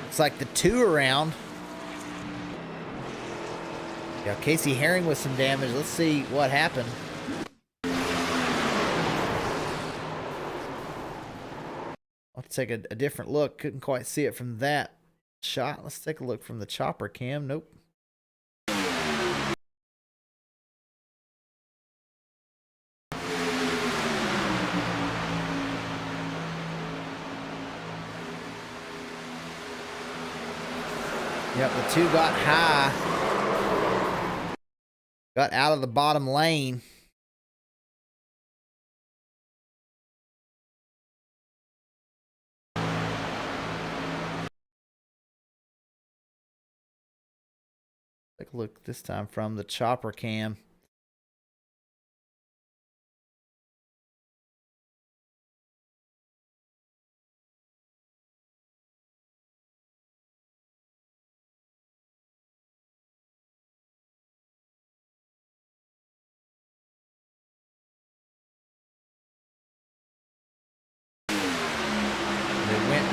Looks like the 2 around. Yeah, Casey Herring with some damage. Let's see what happened. Let's take a different look. Couldn't quite see it from that shot. Let's take a look from the chopper cam. Nope. Yep, the 2 got high. Got out of the bottom lane. Take a look this time from the chopper cam.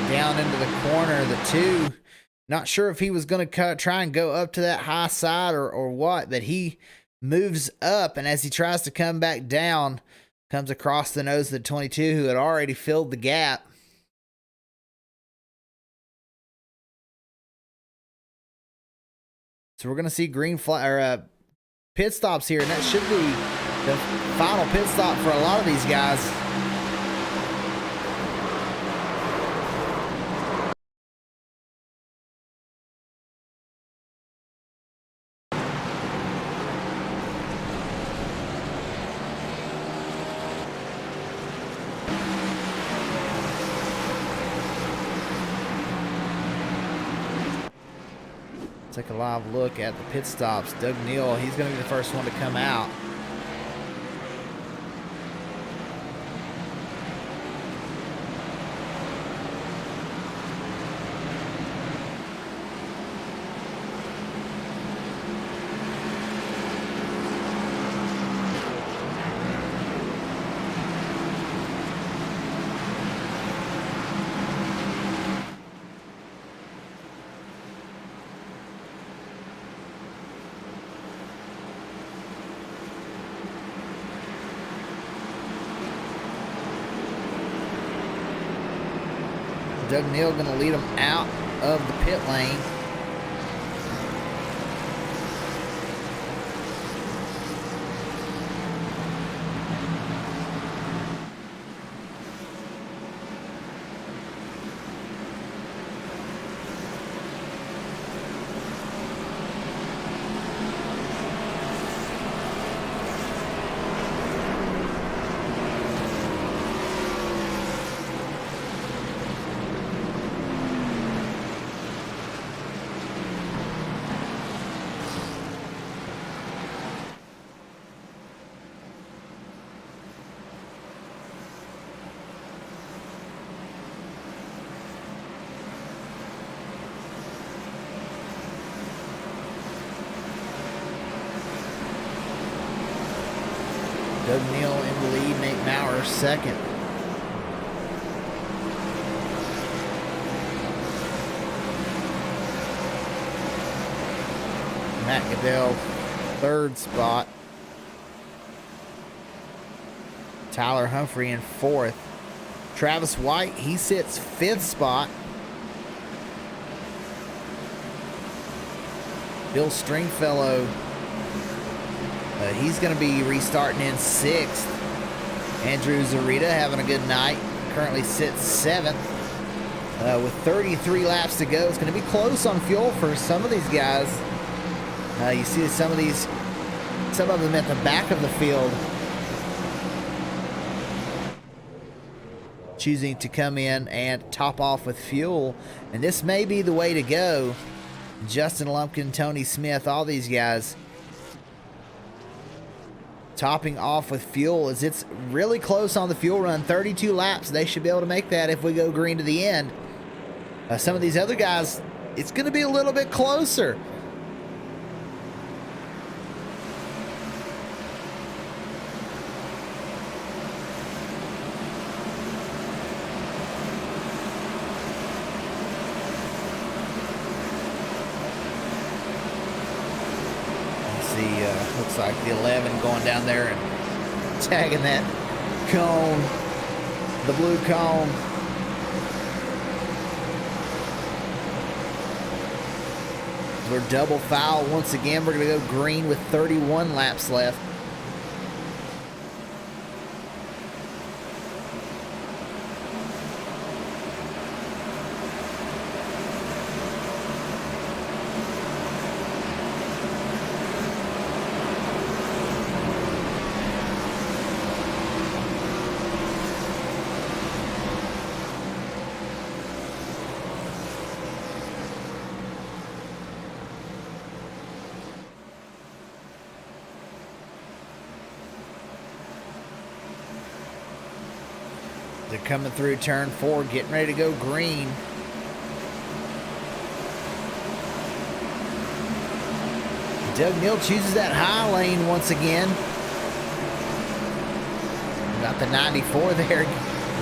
Down into the corner, the two. Not sure if he was going to try and go up to that high side or what, but he moves up, and as he tries to come back down, comes across the nose of the 22, who had already filled the gap. So we're going to see green flag or pit stops here, and that should be the final pit stop for a lot of these guys. Take a live look at the pit stops. Doug Neal, he's going to be the first one to come out. Doug Neal going to lead them out of the pit lane. Doug Neal in the lead, Nate Maurer second. Matt Goodell, third spot. Tyler Humphrey in fourth. Travis White, he sits fifth spot. Bill Stringfellow, he's going to be restarting in sixth. Andrew Zarita having a good night. Currently sits seventh. With 33 laps to go, it's going to be close on fuel for some of these guys. You see some of them at the back of the field choosing to come in and top off with fuel. And this may be the way to go. Justin Lumpkin, Tony Smith, all these guys topping off with fuel as it's really close on the fuel run. 32 laps. They should be able to make that if we go green to the end. Some of these other guys, it's going to be a little bit closer. Looks like the 11 going down there and tagging that cone, the blue cone. We're double foul once again. We're going to go green with 31 laps left. They're coming through turn 4, getting ready to go green. Doug Neal chooses that high lane once again. Got the 94 there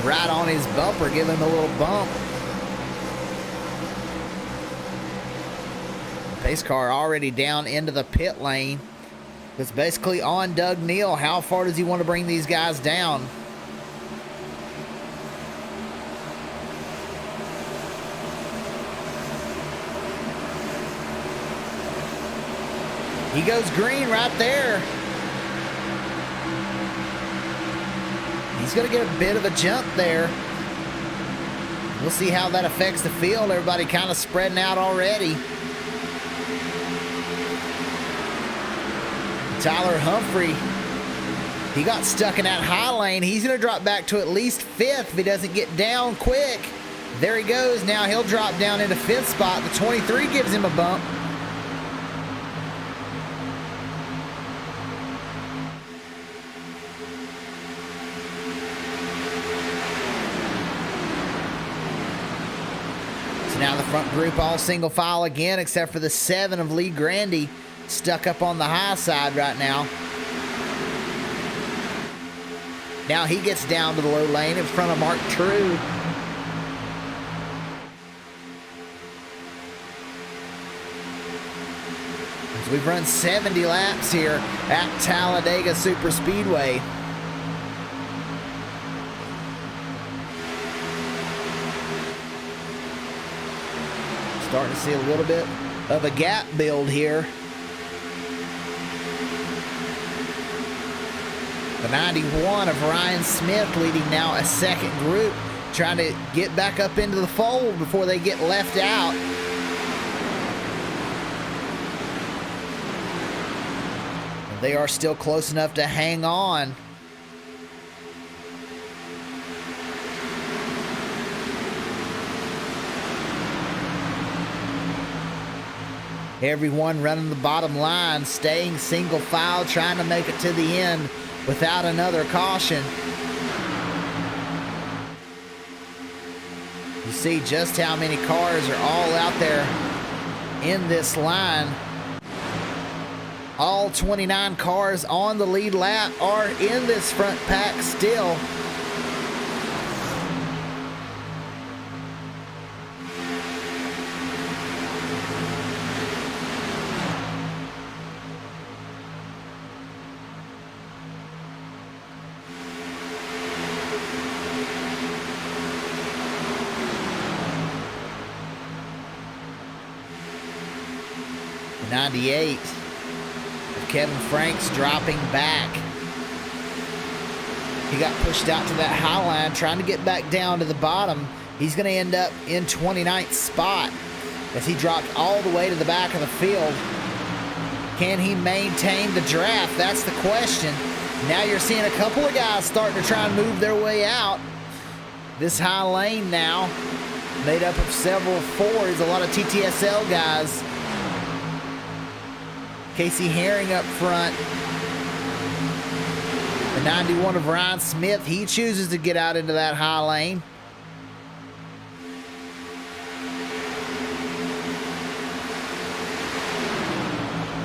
right on his bumper, giving him a little bump. Pace car already down into the pit lane. It's basically on Doug Neal. How far does he want to bring these guys down? He goes green right there. He's going to get a bit of a jump there. We'll see how that affects the field. Everybody kind of spreading out already. Tyler Humphrey, he got stuck in that high lane. He's going to drop back to at least 5th if he doesn't get down quick. There he goes. Now he'll drop down into 5th spot. The 23 gives him a bump. So now the front group all single file again, except for the 7 of Lee Grandy, stuck up on the high side right now. Now he gets down to the low lane in front of Mark True. So we've run 70 laps here at Talladaga Super Speedway. Starting to see a little bit of a gap build here. The 91 of Ryan Smith leading now a second group, trying to get back up into the fold before they get left out. And they are still close enough to hang on. Everyone running the bottom line, staying single file, trying to make it to the end without another caution. You see just how many cars are all out there in this line. All 29 cars on the lead lap are in this front pack still. The 98 of Kevin Franks dropping back. He got pushed out to that high line, trying to get back down to the bottom. He's going to end up in 29th spot as he dropped all the way to the back of the field. Can he maintain the draft? That's the question. Now you're seeing a couple of guys starting to try and move their way out. This high lane now made up of several Fords, a lot of TTSL guys. Casey Herring up front. The 91 of Ryan Smith, he chooses to get out into that high lane.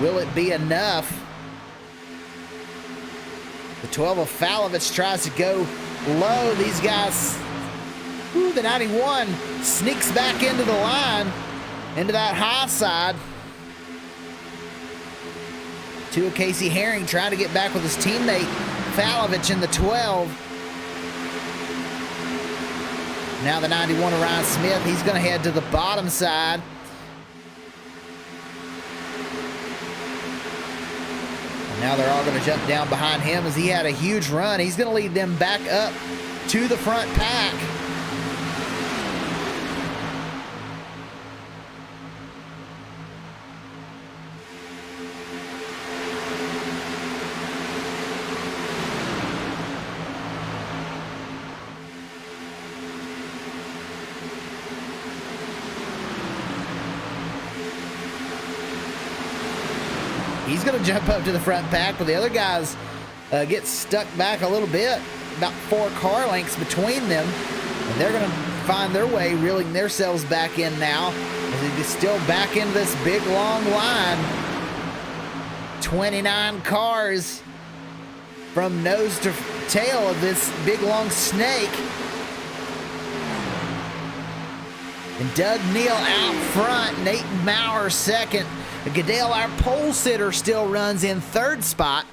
Will it be enough? The 12 of Falovich tries to go low. These guys, the 91 sneaks back into the line, into that high side. 2 of Casey Herring trying to get back with his teammate Falovich in the 12. Now the 91 of Ryan Smith, he's going to head to the bottom side. And now they're all going to jump down behind him as he had a huge run. He's going to lead them back up to the front pack. He's going to jump up to the front pack, but the other guys get stuck back a little bit. about 4 car lengths between them. And they're going to find their way, reeling themselves back in now. As they just still back into this big long line. 29 cars from nose to tail of this big long snake. And Doug Neal out front, Nate Maurer second. Goodell, our pole sitter, still runs in 3rd spot.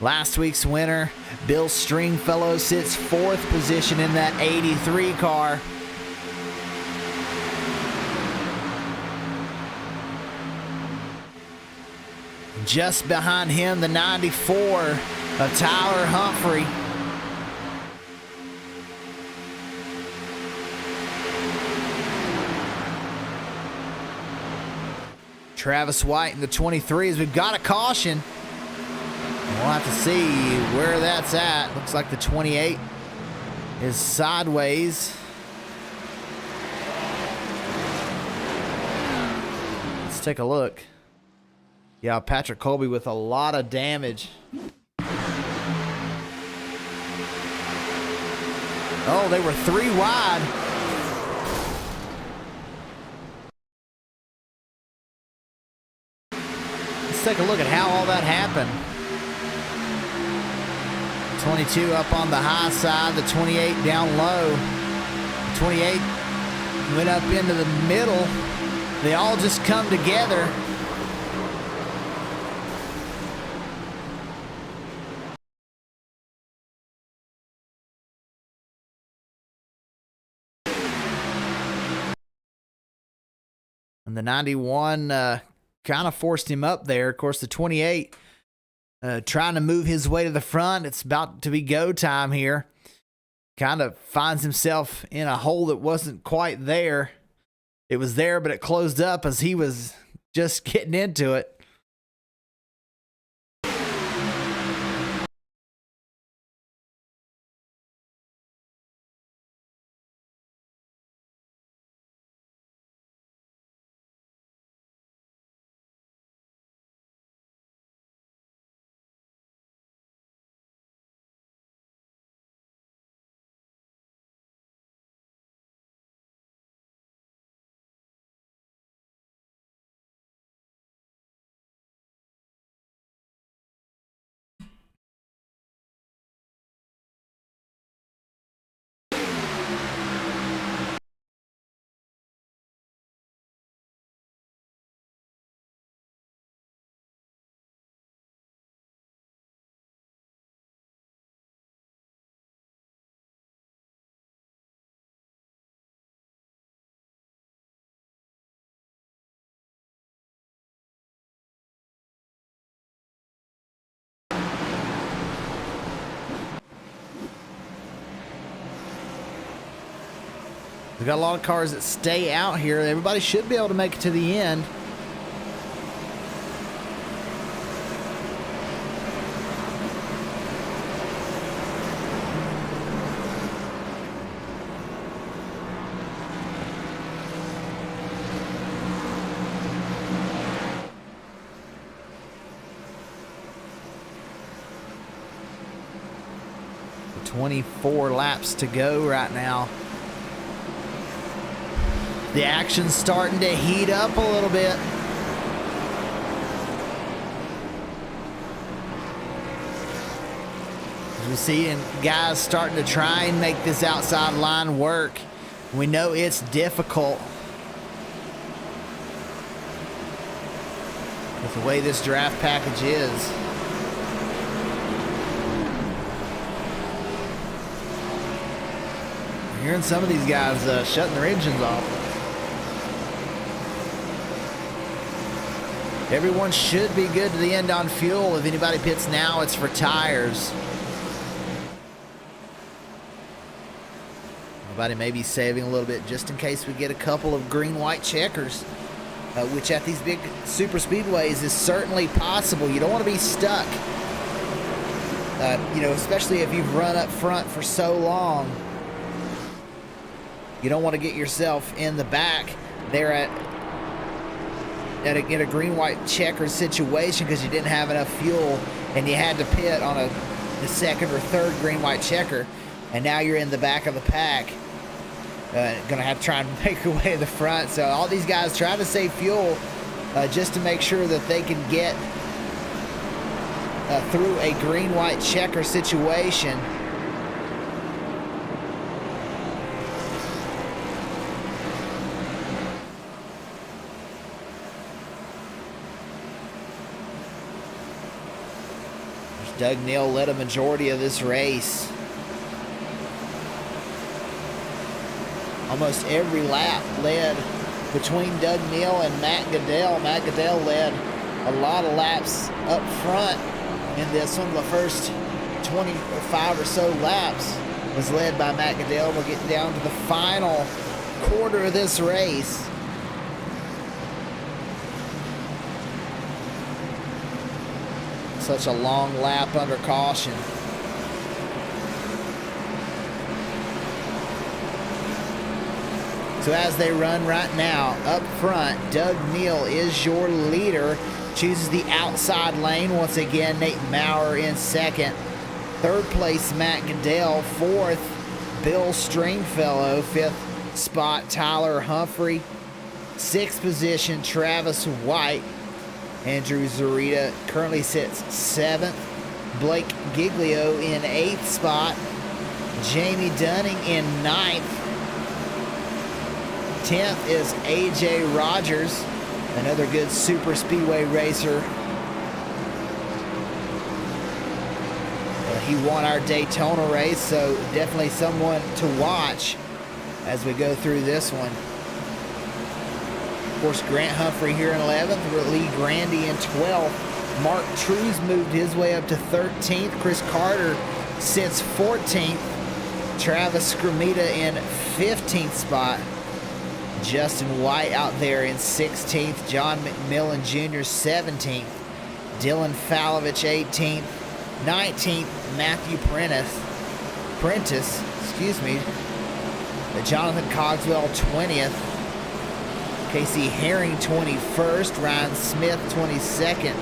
Last week's winner, Bill Stringfellow, sits 4th position in that 83 car. Just behind him, the 94 of Tyler Humphrey. Travis White in the 23s. We've got a caution. We'll have to see where that's at. Looks like the 28 is sideways. Let's take a look. Yeah, Patrick Colby with a lot of damage. Oh, they were 3 wide. Let's take a look at how all that happened. 22 up on the high side, the 28 down low. The 28 went up into the middle. They all just come together. And the 91 kind of forced him up there. Of course, the 28 trying to move his way to the front. It's about to be go time here. Kind of finds himself in a hole that wasn't quite there. It was there, but it closed up as he was just getting into it. We've got a lot of cars that stay out here. Everybody should be able to make it to the end. The 24 laps to go right now. The action's starting to heat up a little bit. As we see, and guys starting to try and make this outside line work. We know it's difficult with the way this draft package is. We're hearing some of these guys shutting their engines off. Everyone should be good to the end on fuel. If anybody pits now, it's for tires. Everybody may be saving a little bit just in case we get a couple of green-white checkers, which at these big super speedways is certainly possible. You don't want to be stuck, especially if you've run up front for so long. You don't want to get yourself in the back there at in a green-white checker situation because you didn't have enough fuel and you had to pit on the second or third green-white checker, and now you're in the back of the pack. Gonna have to try and make your way to the front. So all these guys try to save fuel just to make sure that they can get through a green-white checker situation. Doug Neal led a majority of this race. Almost every lap led between Doug Neal and Matt Goodell. Matt Goodell led a lot of laps up front in this one. The first 25 or so laps was led by Matt Goodell. We'll get down to the final quarter of this race. Such a long lap under caution. So as they run right now, up front, Doug Neal is your leader. Chooses the outside lane. Once again, Nate Maurer in second. Third place, Matt Goodell. Fourth, Bill Stringfellow. Fifth spot, Tyler Humphrey. Sixth position, Travis White. Andrew Zarita currently sits seventh. Blake Giglio in eighth spot. Jamie Dunning in ninth. 10th is AJ Rogers, another good super speedway racer. He won our Daytona race, so definitely someone to watch as we go through this one. Of course, Grant Humphrey here in 11th, Lee Grandy in 12th. Mark Trues moved his way up to 13th. Chris Carter sits 14th. Travis Scramita in 15th spot. Justin White out there in 16th. John McMillan Jr. 17th. Dylan Falovich 18th. 19th, Matthew Prentice, Jonathan Cogswell 20th. Casey Herring 21st. Ryan Smith 22nd.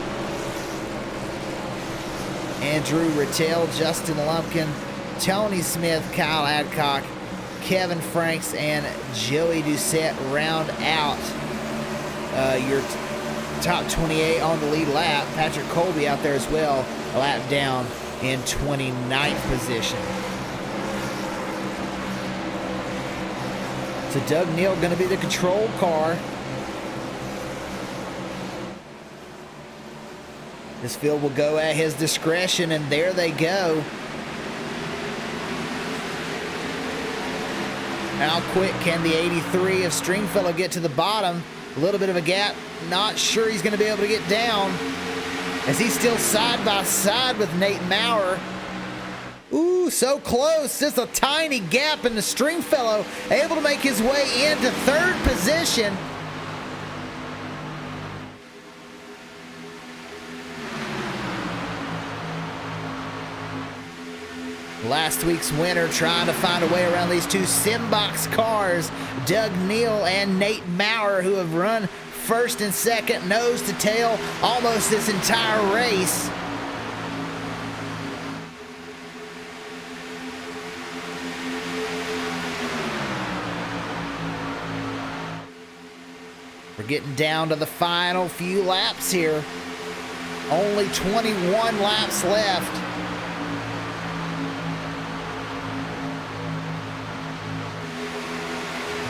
Andrew Rattel, Justin Lumpkin, Tony Smith, Kyle Adcock, Kevin Franks, and Joey Doucette round out your top 28 on the lead lap. Patrick Colby out there as well, a lap down in 29th position. So Doug Neal going to be the control car. This field will go at his discretion, and there they go. How quick can the 83 of Stringfellow get to the bottom? A little bit of a gap. Not sure he's going to be able to get down, as he's still side by side with Nate Maurer. Ooh, so close. Just a tiny gap, and the Stringfellow able to make his way into third position. Last week's winner trying to find a way around these two Simbox cars, Doug Neal and Nate Maurer, who have run first and second, nose to tail, almost this entire race. We're getting down to the final few laps here. Only 21 laps left.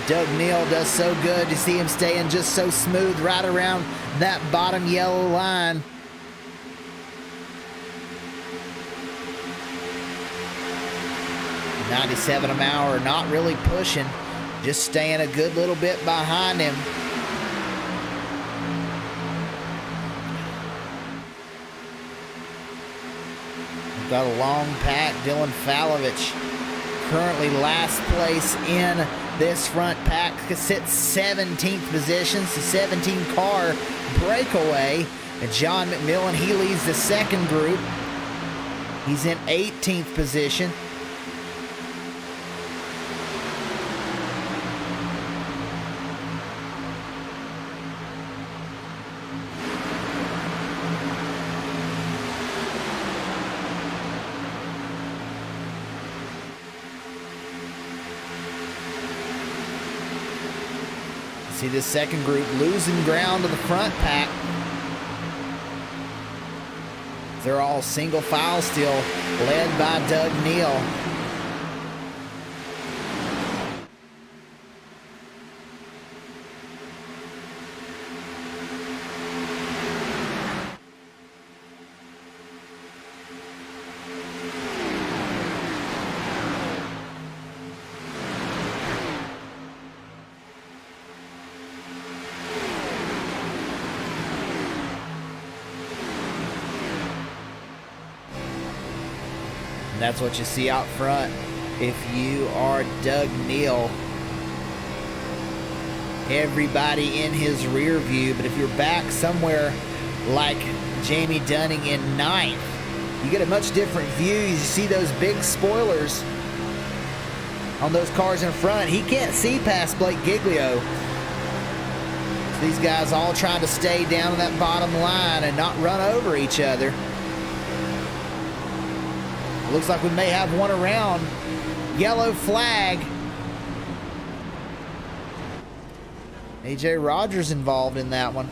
Doug Neal does so good to see him staying just so smooth right around that bottom yellow line. .97 an hour, not really pushing, just staying a good little bit behind him. We've got a long pack. Dylan Falovich currently last place in this front pack, sits 17th position. It's a 17-car breakaway. And John McMillan, he leads the second group. He's in 18th position. See this second group losing ground to the front pack. They're all single file still, led by Doug Neal. And that's what you see out front if you are Doug Neal. Everybody in his rear view, but if you're back somewhere like Jamie Dunning in 9th, you get a much different view. You see those big spoilers on those cars in front. He can't see past Blake Giglio. So these guys all trying to stay down in that bottom line and not run over each other. Looks like we may have one around. Yellow flag. AJ Rogers involved in that one.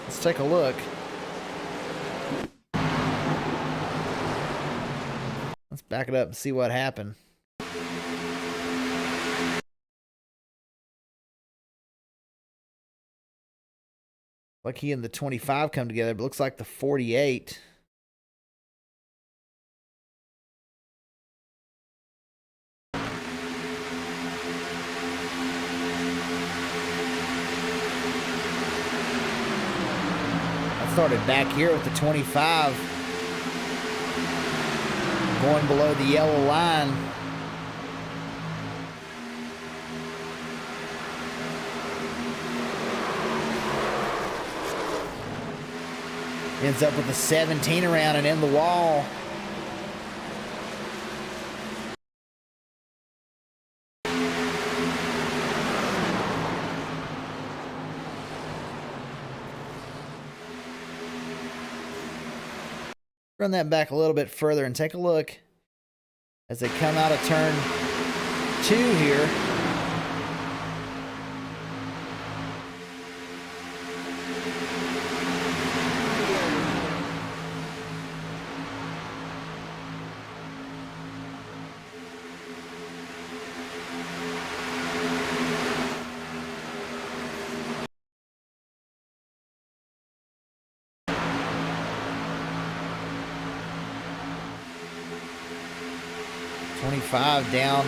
Let's take a look. Let's back it up and see what happened. Like he and the 25 come together, but looks like the 48. Started back here with the 25 going below the yellow line. Ends up with a 17 around and in the wall. Run that back a little bit further and take a look as they come out of turn 2 here. Down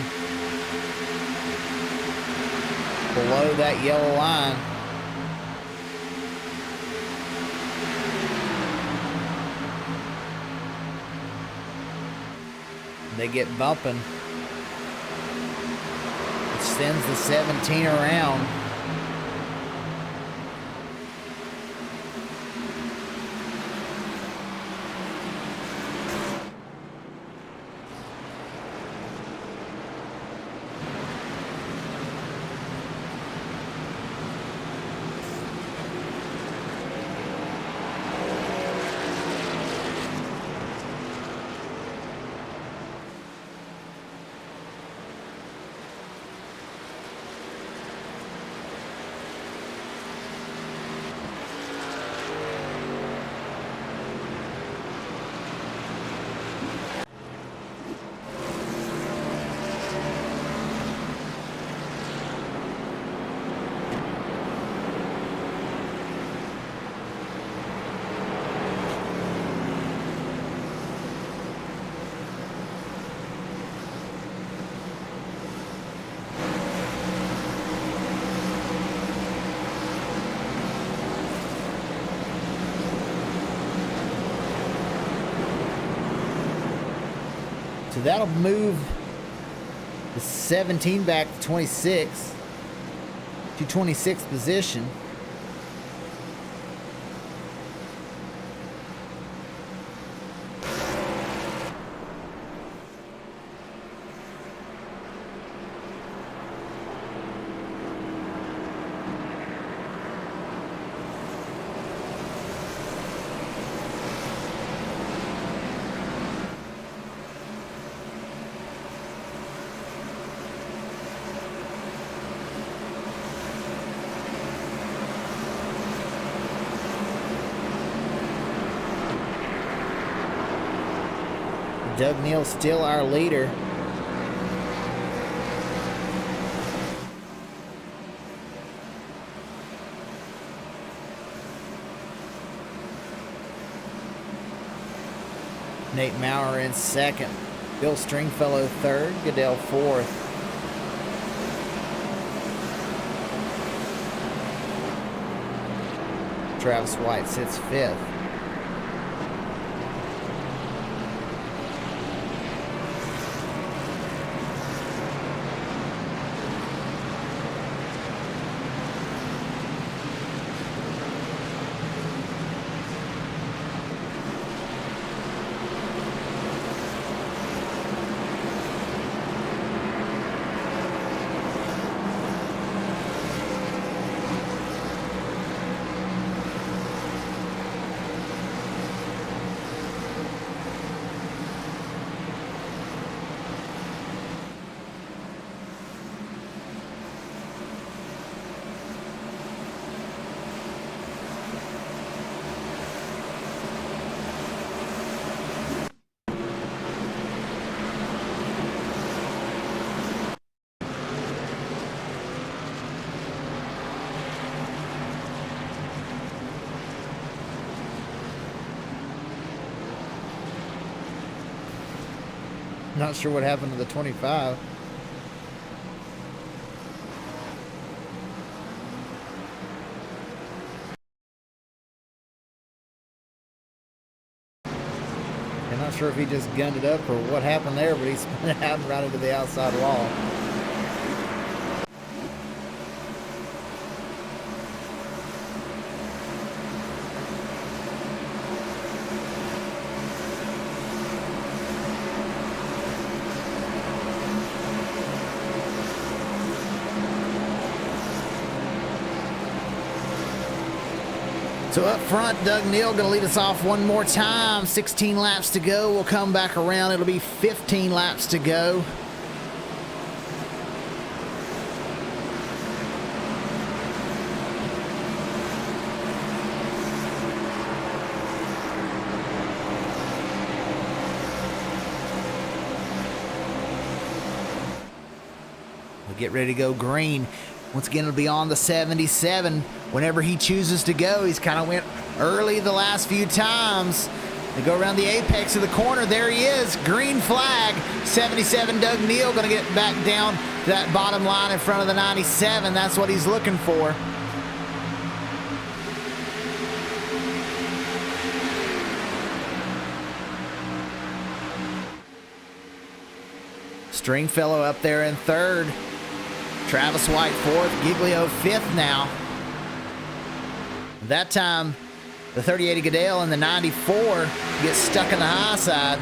below that yellow line. They get bumping, which sends the 17 around. So that'll move the 17 back to 26 to 26th position. Doug Neal still our leader. Nate Maurer in second. Bill Stringfellow third. Goodell fourth. Travis White sits fifth. Not sure what happened to the 25. I'm not sure if he just gunned it up or what happened there, but he spun it out and right into the outside wall. So up front, Doug Neal going to lead us off one more time. 16 laps to go. We'll come back around. It'll be 15 laps to go. We'll get ready to go green. Once again, it'll be on the 77. Whenever he chooses to go, he's kind of went early the last few times. They go around the apex of the corner. There he is. Green flag. 77 Doug Neal going to get back down to that bottom line in front of the 97. That's what he's looking for. Stringfellow up there in third. Travis White fourth, Giglio fifth now. That time, the 38 of Goodell and the 94 gets stuck in the high side.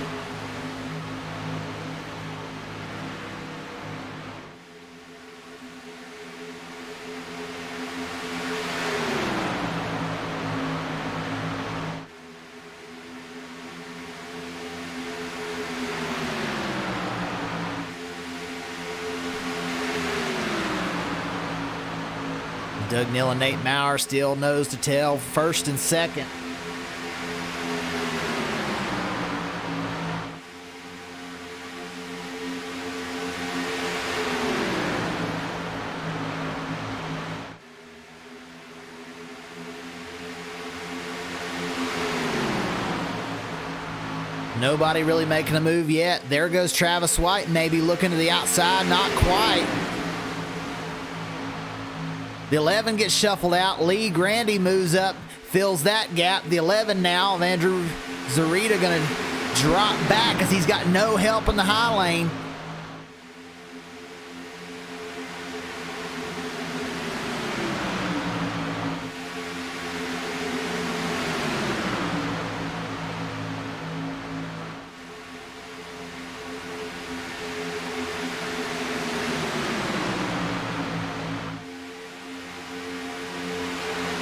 Doug Neal and Nate Maurer still nose to tail, first and second. Nobody really making a move yet. There goes Travis White, maybe looking to the outside, not quite. The 11 gets shuffled out. Lee Grandy moves up, fills that gap. The 11 now of Andrew Zarita going to drop back because he's got no help in the high lane.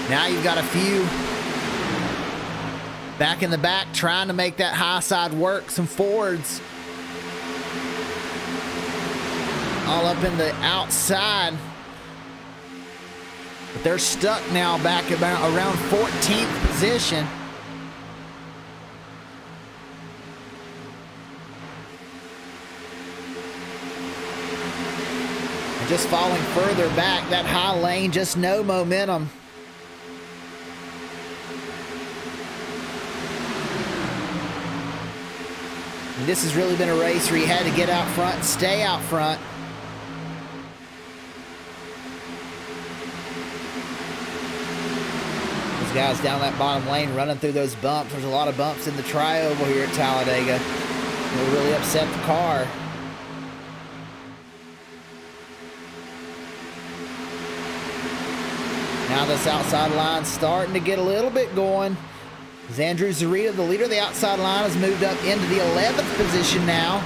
Now you've got a few back in the back trying to make that high side work. Some Fords all up in the outside. But they're stuck now back about around 14th position. Just falling further back. That high lane, just no momentum. And this has really been a race where you had to get out front, stay out front. Those guys down that bottom lane running through those bumps. There's a lot of bumps in the tri-oval here at Talladaga. It'll really upset the car. Now this outside line starting to get a little bit going. As Andrew Zarita, the leader of the outside line, has moved up into the 11th position now.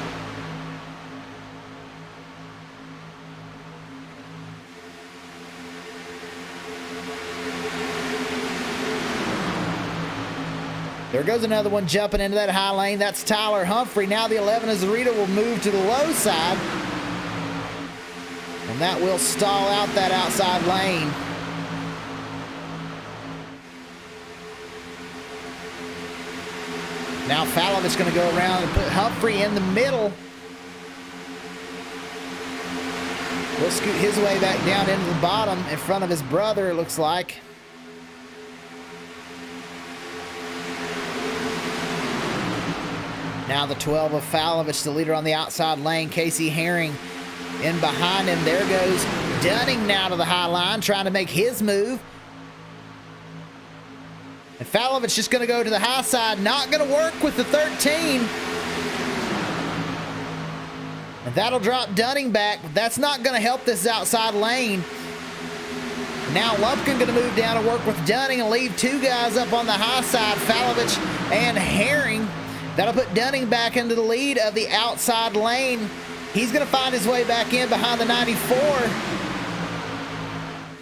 There goes another one jumping into that high lane. That's Tyler Humphrey. Now the 11 of Zarita will move to the low side. And that will stall out that outside lane. Now Falovich's going to go around and put Humphrey in the middle. He'll scoot his way back down into the bottom in front of his brother, it looks like. Now the 12 of Falovich, the leader on the outside lane. Casey Herring in behind him. There goes Dunning now to the high line, trying to make his move. And Falovich just going to go to the high side, not going to work with the 13. And that'll drop Dunning back, but that's not going to help this outside lane. Now Lumpkin going to move down and work with Dunning and leave two guys up on the high side, Falovich and Herring. That'll put Dunning back into the lead of the outside lane. He's going to find his way back in behind the 94.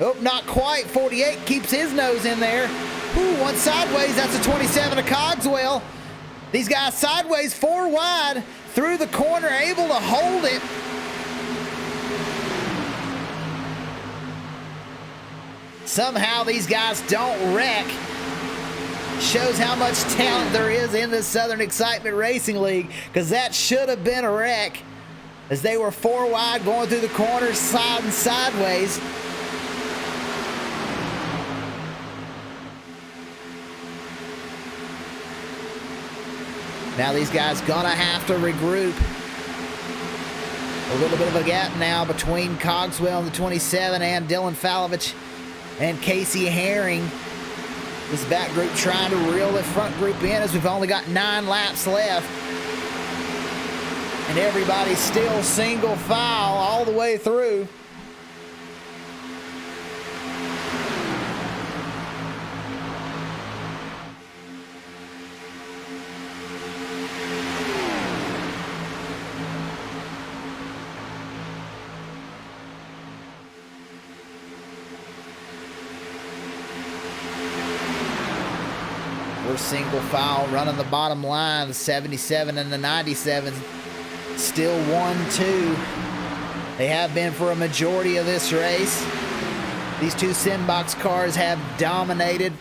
Oh, not quite. 48 keeps his nose in there. Ooh, one sideways. That's a 27 of Cogswell. These guys sideways, four wide, through the corner, able to hold it. Somehow these guys don't wreck. Shows how much talent there is in the Southern Excitement Racing League, because that should have been a wreck as they were four wide going through the corners, sliding sideways. Now these guys gonna have to regroup. A little bit of a gap now between Cogswell and the 27 and Dylan Falovich and Casey Herring. This back group trying to reel the front group in as we've only got 9 laps left. And everybody's still single file all the way through. We're single file running the bottom line. The 77 and the 97 still 1-2. They have been for a majority of this race. These two Simbox cars have dominated.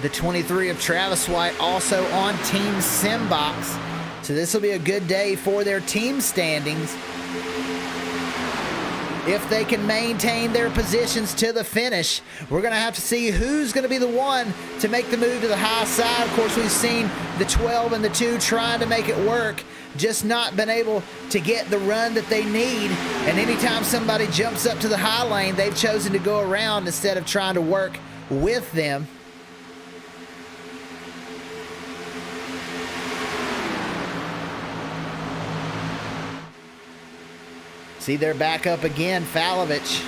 The 23 of Travis White also on Team Simbox. So this will be a good day for their team standings if they can maintain their positions to the finish. We're going to have to see who's going to be the one to make the move to the high side. Of course, we've seen the 12 and the 2 trying to make it work, just not been able to get the run that they need. And anytime somebody jumps up to the high lane, they've chosen to go around instead of trying to work with them. See, they're back up again, Falovich.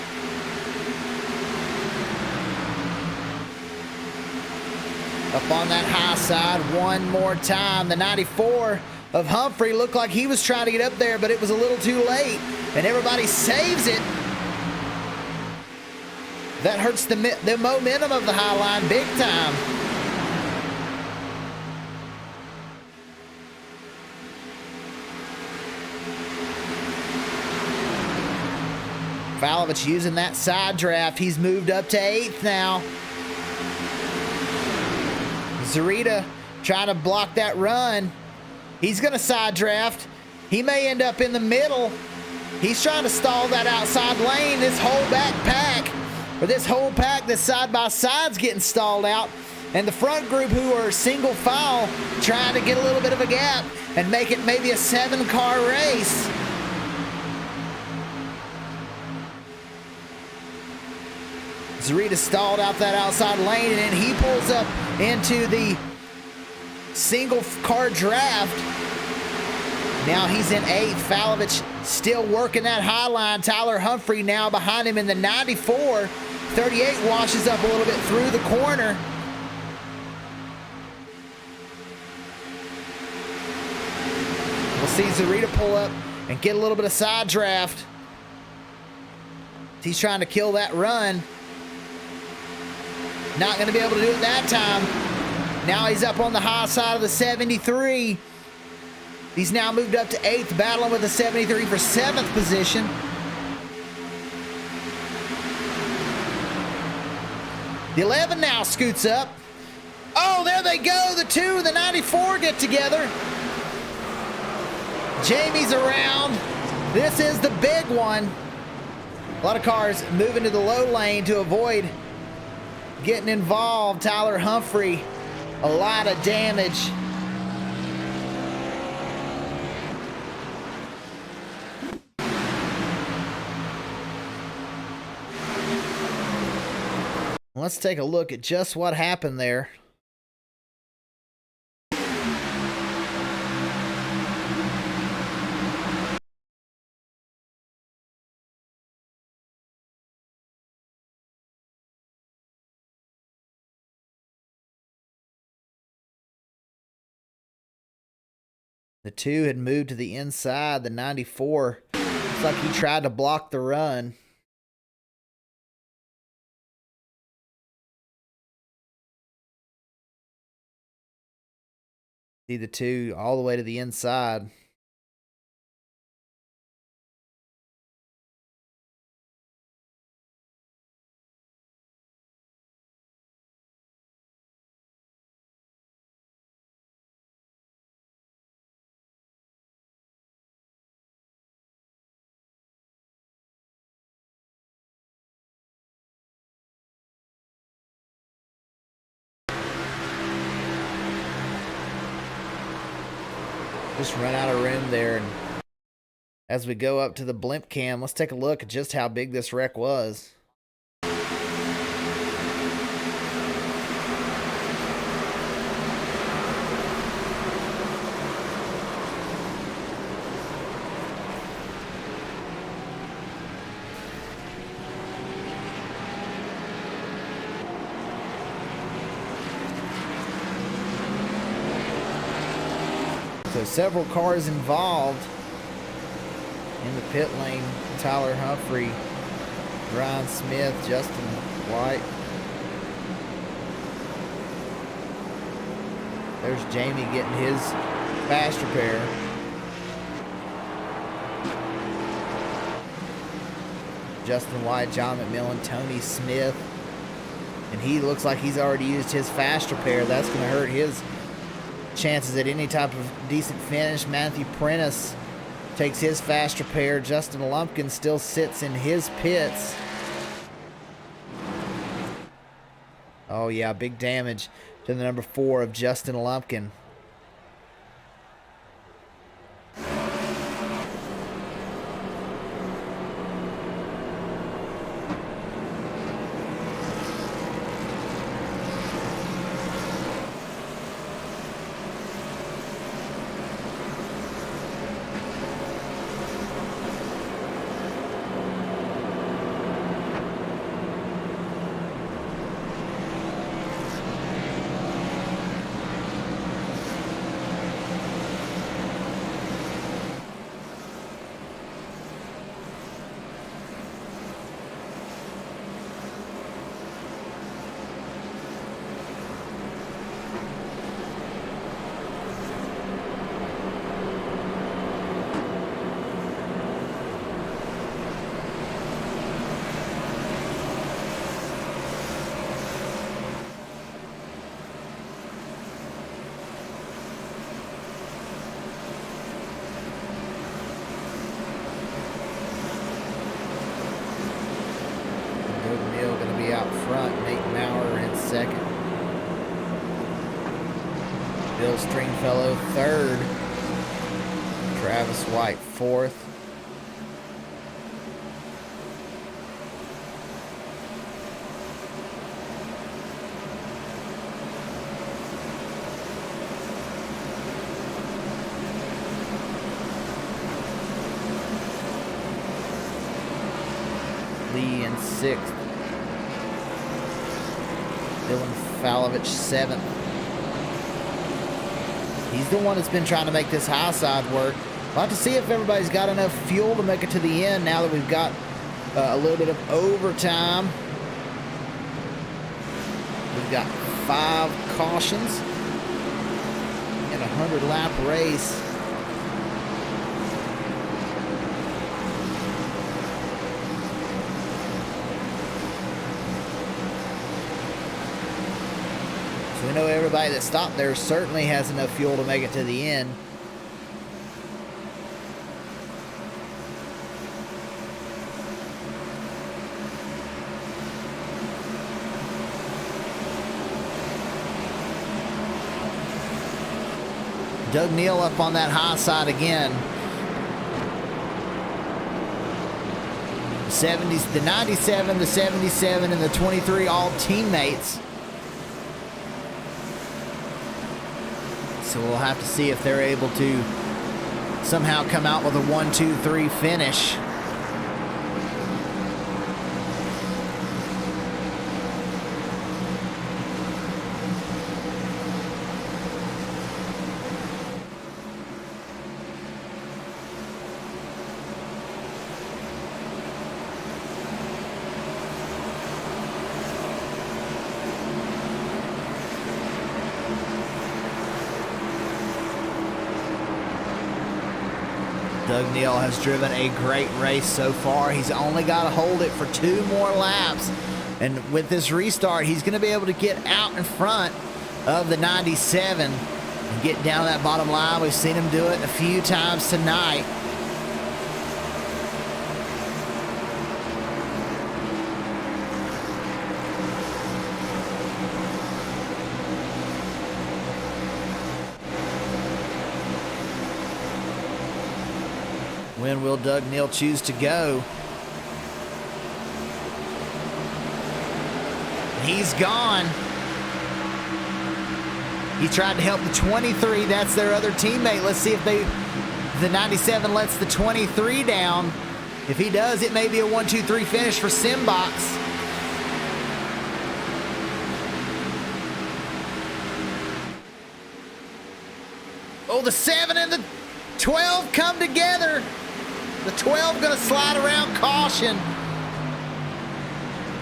Up on that high side one more time. The 94 of Humphrey looked like he was trying to get up there, but it was a little too late. And everybody saves it. That hurts the momentum of the high line big time. Falovich using that side draft. He's moved up to 8th now. Zarita trying to block that run. He's going to side draft. He may end up in the middle. He's trying to stall that outside lane. This whole back pack, or this whole pack, this side by side's getting stalled out. And the front group, who are single file, trying to get a little bit of a gap and make it maybe a 7-car race. Zarita stalled out that outside lane, and then he pulls up into the single car draft. Now he's in 8th. Falovich still working that high line. Tyler Humphrey now behind him in the 94. 38 washes up a little bit through the corner. We'll see Zarita pull up and get a little bit of side draft. He's trying to kill that run. Not going to be able to do it that time. Now he's up on the high side of the 73. He's now moved up to 8th, battling with the 73 for 7th position. The 11 now scoots up. Oh, there they go. The 2 and the 94 get together. Jamie's around. This is the big one. A lot of cars moving to the low lane to avoid getting involved. Tyler Humphrey, a lot of damage. Let's take a look at just what happened there. The 2 had moved to the inside. The 94, looks like he tried to block the run. See the 2 all the way to the inside. Just run out of room there. And as we go up to the blimp cam, let's take a look at just how big this wreck was. So several cars involved in the pit lane. Tyler Humphrey, Ryan Smith, Justin White. There's Jamie getting his fast repair. Justin White, John McMillan, Tony Smith. And he looks like he's already used his fast repair. That's going to hurt his chances at any type of decent finish. Matthew Prentice takes his fast repair. Justin Lumpkin still sits in his pits. Oh yeah, big damage to the number 4 of Justin Lumpkin. Bill Stringfellow third. Travis White fourth. Lee in sixth. Dylan Falovich seventh. He's the one that's been trying to make this high side work. We'll have to see if everybody's got enough fuel to make it to the end now that we've got a little bit of overtime. We've got 5 cautions in a 100-lap race. We know everybody that stopped there certainly has enough fuel to make it to the end. Doug Neal up on that high side again. 70s, the 97, the 77, and the 23 all teammates. So we'll have to see if they're able to somehow come out with a 1-2-3 finish. Doug Neal has driven a great race so far. He's only got to hold it for 2 more laps. And with this restart, he's going to be able to get out in front of the 97 and get down that bottom line. We've seen him do it a few times tonight. When will Doug Neal choose to go? He's gone. He tried to help the 23. That's their other teammate. Let's see if the 97 lets the 23 down. If he does, it may be a 1-2-3 finish for Simbox. Oh, the 7 and the 12 come together. The 12 going to slide around caution.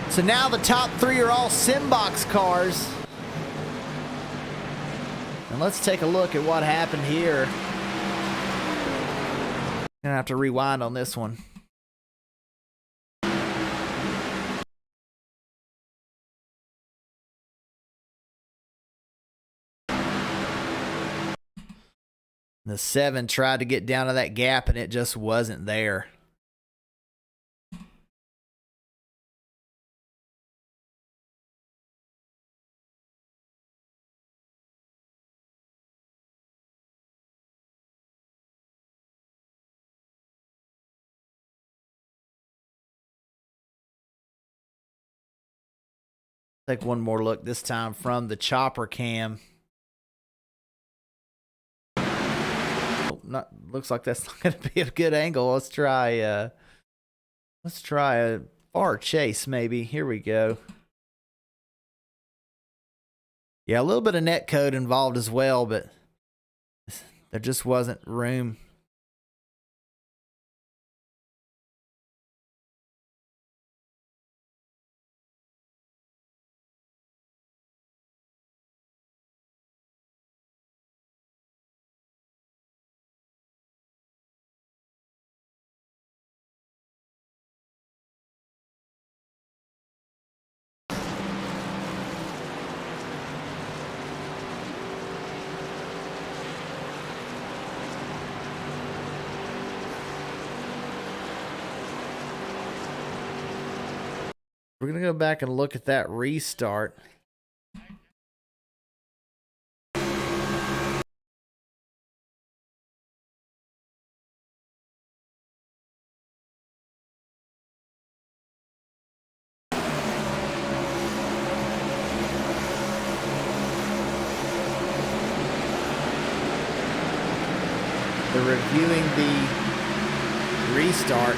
So now the top 3 are all Simbox cars. And let's take a look at what happened here. Gonna have to rewind on this one. The 7 tried to get down to that gap and it just wasn't there. Take one more look, this time from the chopper cam. Looks like that's not going to be a good angle. Let's try a far chase maybe. Here we go. Yeah, a little bit of net code involved as well, but there just wasn't room. We're going to go back and look at that restart. They're reviewing the restart.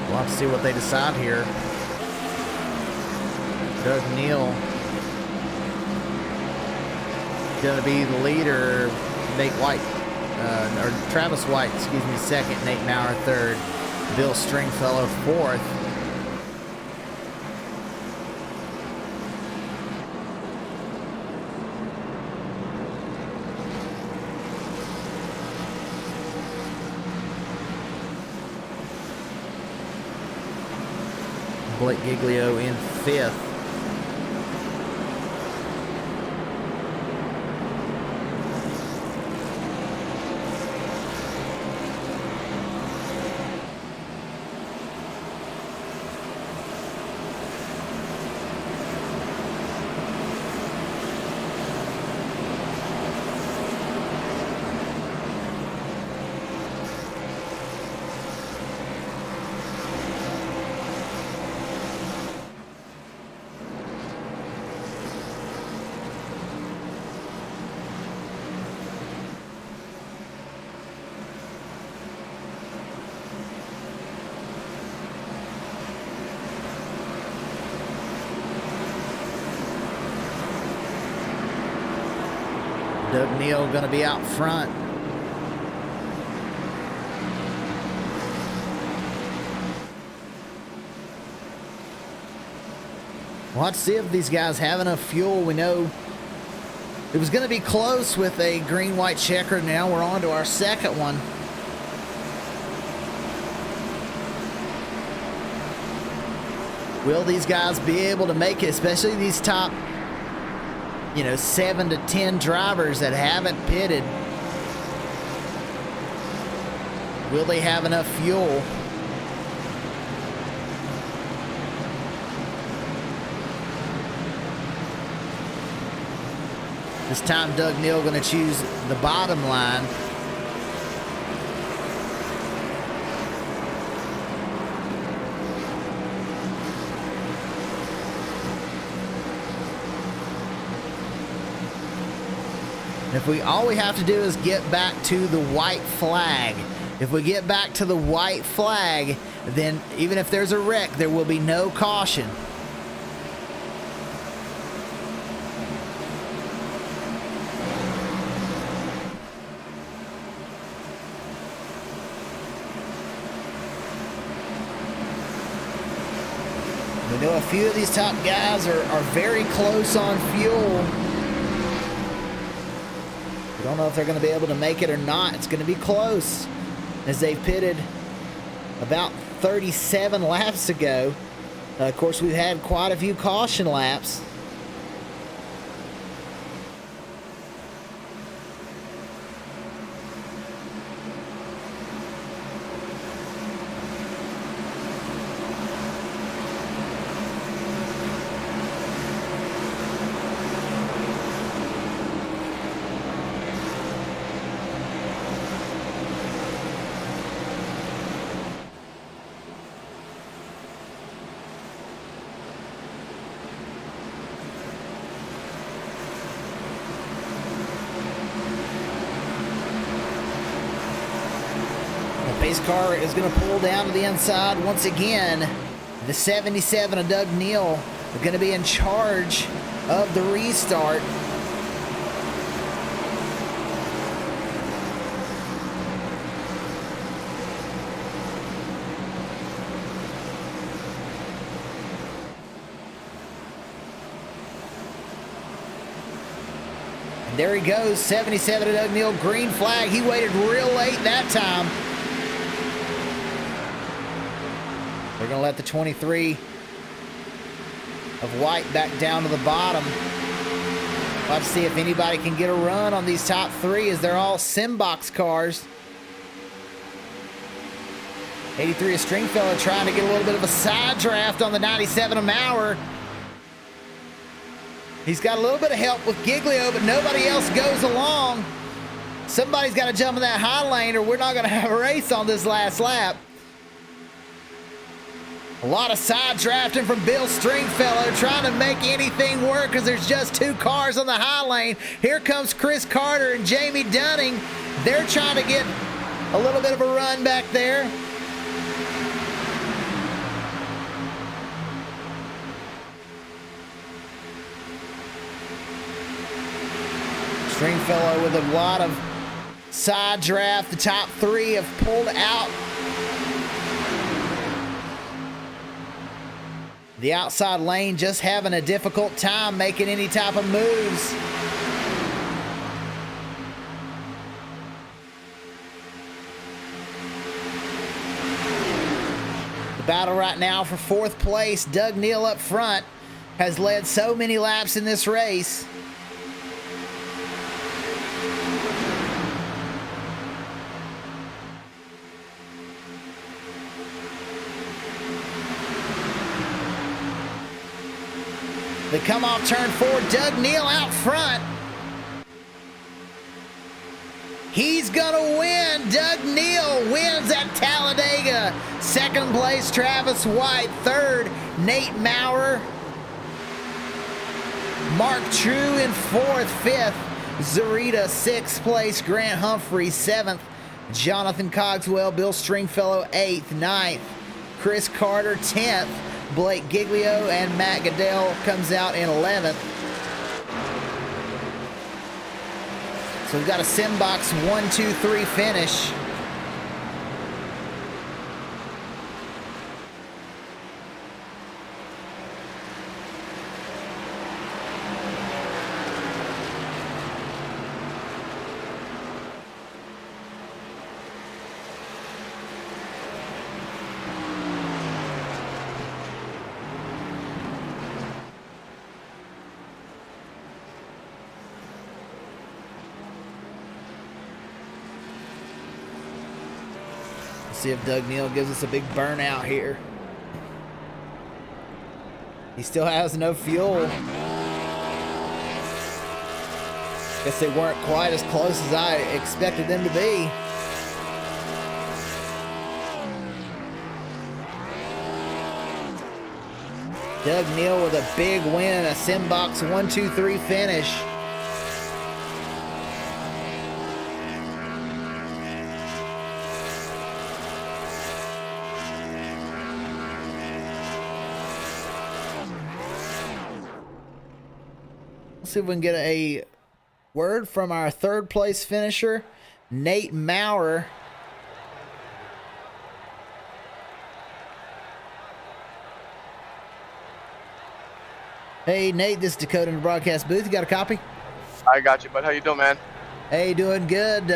We'll have to see what they decide here. Doug Neal going to be the leader. Nate White, or Travis White, excuse me, second. Nate Maurer third. Bill Stringfellow fourth. Blake Giglio in fifth. Doug Neal going to be out front. We'll have to see if these guys have enough fuel. We know it was going to be close with a green-white checker. Now we're on to our second one. Will these guys be able to make it, especially these top 7 to 10 drivers that haven't pitted? Will they have enough fuel? This time Doug Neal going to choose the bottom line. All we have to do is get back to the white flag. If we get back to the white flag, then even if there's a wreck, there will be no caution. We know a few of these top guys are very close on fuel. Don't know if they're going to be able to make it or not. It's going to be close, as they've pitted about 37 laps ago. Of course, we've had quite a few caution laps. Pace car is going to pull down to the inside once again. The 77 of Doug Neal are going to be in charge of the restart. And there he goes, 77 of Doug Neal, green flag. He waited real late that time. They're going to let the 23 of White back down to the bottom. We'll have to see if anybody can get a run on these top three, as they're all Simbox cars. 83 of Stringfellow trying to get a little bit of a side draft on the 97 of Maurer. He's got a little bit of help with Giglio, but nobody else goes along. Somebody's got to jump in that high lane, or we're not going to have a race on this last lap. A lot of side drafting from Bill Stringfellow, trying to make anything work because there's just two cars on the high lane. Here comes Chris Carter and Jamie Dunning. They're trying to get a little bit of a run back there. Stringfellow with a lot of side draft. The top three have pulled out. The outside lane just having a difficult time making any type of moves. The battle right now for fourth place. Doug Neal up front has led so many laps in this race. They come off turn 4. Doug Neal out front. He's gonna win. Doug Neal wins at Talladaga. Second place, Travis White. Third, Nate Maurer. Mark True in fourth. Fifth, Zarita. Sixth place, Grant Humphrey. Seventh, Jonathan Cogswell. Bill Stringfellow. Eighth. Ninth, Chris Carter. 10th, Blake Giglio, and Matt Goodell comes out in 11th. So we've got a Simbox 1, 2, 3 finish. See if Doug Neal gives us a big burnout here. He still has no fuel. Guess they weren't quite as close as I expected them to be. Doug Neal with a big win, a Simbox 1, 2, 3 finish. See if we can get a word from our third place finisher, Nate Maurer. Hey Nate, this is Dakota in the broadcast booth. You got a copy? I got you, bud. How you doing, man? Hey, doing good.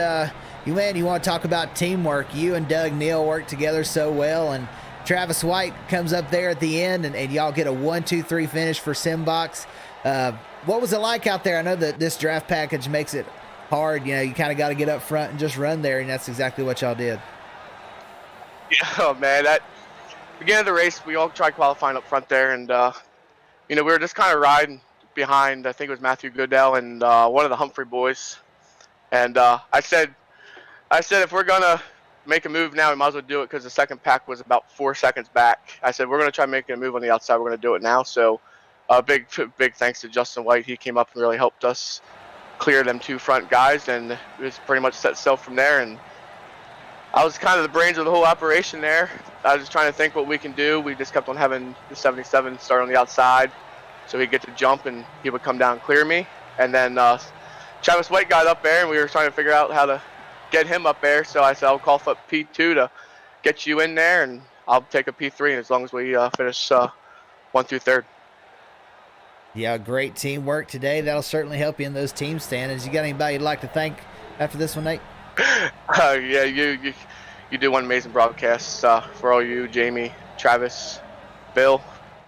You want to talk about teamwork. You and Doug Neal work together so well, and Travis White comes up there at the end, and y'all get a 1, 2, 3 finish for Simbox. What was it like out there? I know that this draft package makes it hard. You know, you kind of got to get up front and just run there, and that's exactly what y'all did. Yeah, oh, man. At the beginning of the race, we all tried qualifying up front there, and, you know, we were just kind of riding behind, I think it was Matthew Goodell and one of the Humphrey boys. And I said, if we're going to make a move now, we might as well do it because the second pack was about 4 seconds back. I said, we're going to try making a move on the outside. We're going to do it now. So big thanks to Justin White. He came up and really helped us clear them two front guys, and it was pretty much set sail from there. And I was kind of the brains of the whole operation there. I was just trying to think what we can do. We just kept on having the 77 start on the outside so he'd get to jump and he would come down and clear me. And then Travis White got up there, and we were trying to figure out how to get him up there. So I said, I'll call up P2 to get you in there, and I'll take a P3 as long as we finish 1 through 3rd. Yeah, great teamwork today. That'll certainly help you in those team standings. You got anybody you'd like to thank after this one, Nate? Yeah, you do one amazing broadcast for all you, Jamie, Travis, Bill.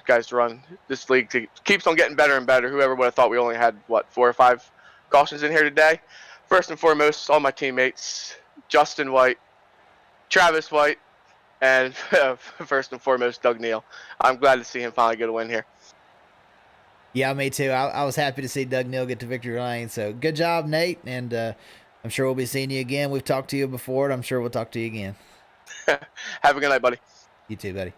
guys to run. This league keeps on getting better and better. Whoever would have thought we only had, 4 or 5 cautions in here today. First and foremost, all my teammates, Justin White, Travis White, and first and foremost, Doug Neal. I'm glad to see him finally get a win here. Yeah, me too. I was happy to see Doug Neal get to victory lane. So good job, Nate. And I'm sure we'll be seeing you again. We've talked to you before, and I'm sure we'll talk to you again. Have a good night, buddy. You too, buddy.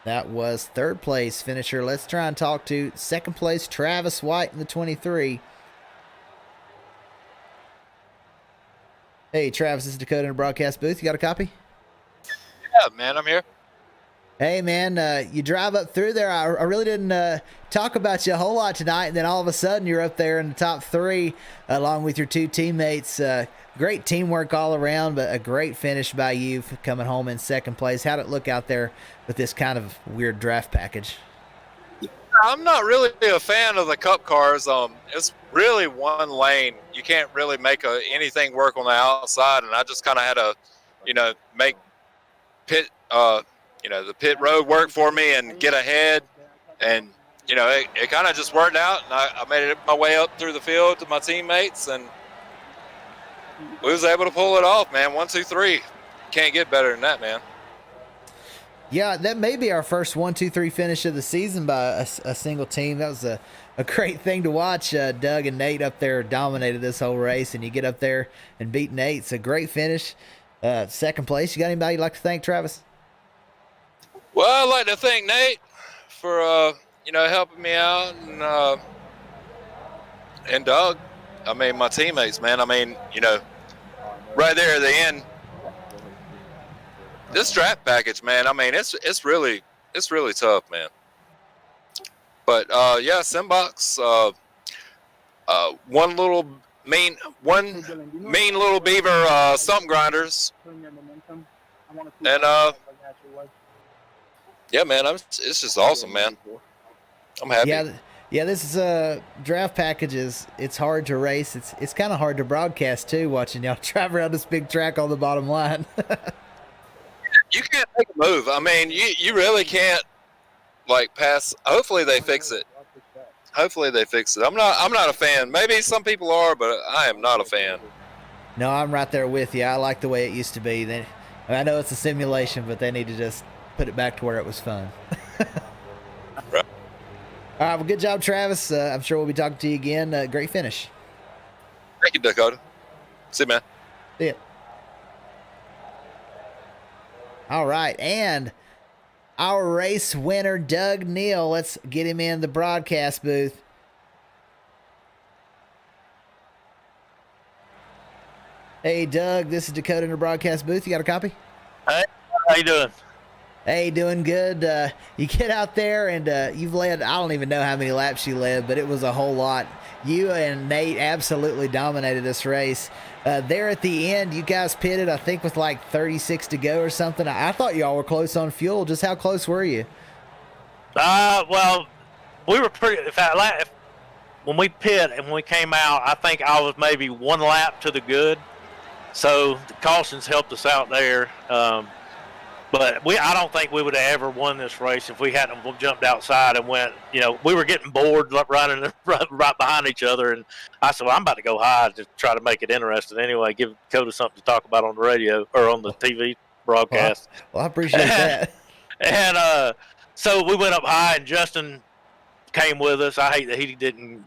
That was third place finisher. Let's try and talk to second place Travis White in the 23. Hey, Travis, this is Dakota in the broadcast booth. You got a copy? Yeah, man, I'm here. Hey, man, you drive up through there. I really didn't talk about you a whole lot tonight, and then all of a sudden you're up there in the top 3 along with your 2 teammates. Great teamwork all around, but a great finish by you coming home in second place. How'd it look out there with this kind of weird draft package? I'm not really a fan of the cup cars. It's really one lane. You can't really make anything work on the outside, and I just kind of had to, make pit, the pit road work for me and get ahead. And, it kind of just worked out, and I made it my way up through the field to my teammates, and we was able to pull it off, man. 1, 2, 3. Can't get better than that, man. Yeah, that may be our first 1, 2, 3 finish of the season by a single team. That was a great thing to watch. Doug and Nate up there dominated this whole race, and you get up there and beat Nate. It's a great finish. Second place. You got anybody you'd like to thank, Travis? Well, I'd like to thank Nate for, helping me out, and Doug. I mean, my teammates, man. I mean, right there at the end, this draft package, man. I mean, it's really tough, man. But yeah, Simbox, one mean little beaver, stump grinders, and yeah, man, it's just awesome, man. I'm happy. Yeah, this is draft packages. It's hard to race. It's kind of hard to broadcast too, watching y'all drive around this big track on the bottom line. You can't make a move. I mean, you really can't pass. Hopefully they fix it. I'm not a fan. Maybe some people are, but I am not a fan. No, I'm right there with you. I like the way it used to be. I know it's a simulation, but they need to just put it back to where it was fun. Right. All right, well, good job, Travis. I'm sure we'll be talking to you again. Great finish. Thank you, Dakota. See you, man. See ya. All right, and our race winner, Doug Neal. Let's get him in the broadcast booth. Hey, Doug, this is Dakota in the broadcast booth. You got a copy? Hey, how you doing? Hey, doing good. You get out there and you've led, I don't even know how many laps you led, but it was a whole lot. You and Nate absolutely dominated this race. There at the end, you guys pitted, I think, with like 36 to go or something. I thought y'all were close on fuel. Just how close were you? Well, we were pretty. When we pit and when we came out, I think I was maybe 1 lap to the good. So the cautions helped us out there. But I don't think we would have ever won this race if we hadn't jumped outside and went, we were getting bored running right behind each other. And I said, well, I'm about to go high to try to make it interesting anyway, give Dakota something to talk about on the radio or on the TV broadcast. Well, I appreciate that. And so we went up high, and Justin came with us. I hate that he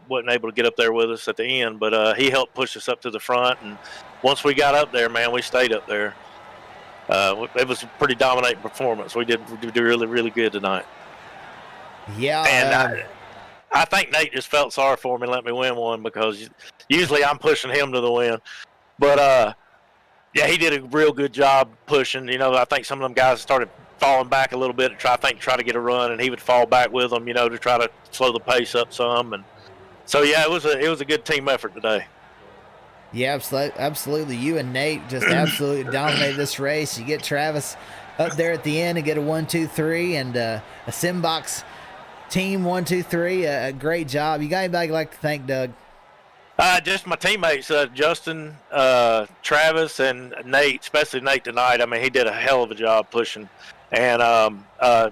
wasn't able to get up there with us at the end, but he helped push us up to the front. And once we got up there, man, we stayed up there. It was a pretty dominating performance. We did really, really good tonight. Yeah. And I think Nate just felt sorry for me and let me win one, because usually I'm pushing him to the win. But, yeah, he did a real good job pushing. I think some of them guys started falling back a little bit to try to get a run, and he would fall back with them, to try to slow the pace up some. And so, yeah, it was a good team effort today. Yeah, absolutely. You and Nate just absolutely dominated this race. You get Travis up there at the end and get a 1, 2, 3, and a Simbox team 1, 2, 3. A great job. You got anybody you'd like to thank, Doug? Just my teammates, Justin, Travis, and Nate, especially Nate tonight. I mean, he did a hell of a job pushing. And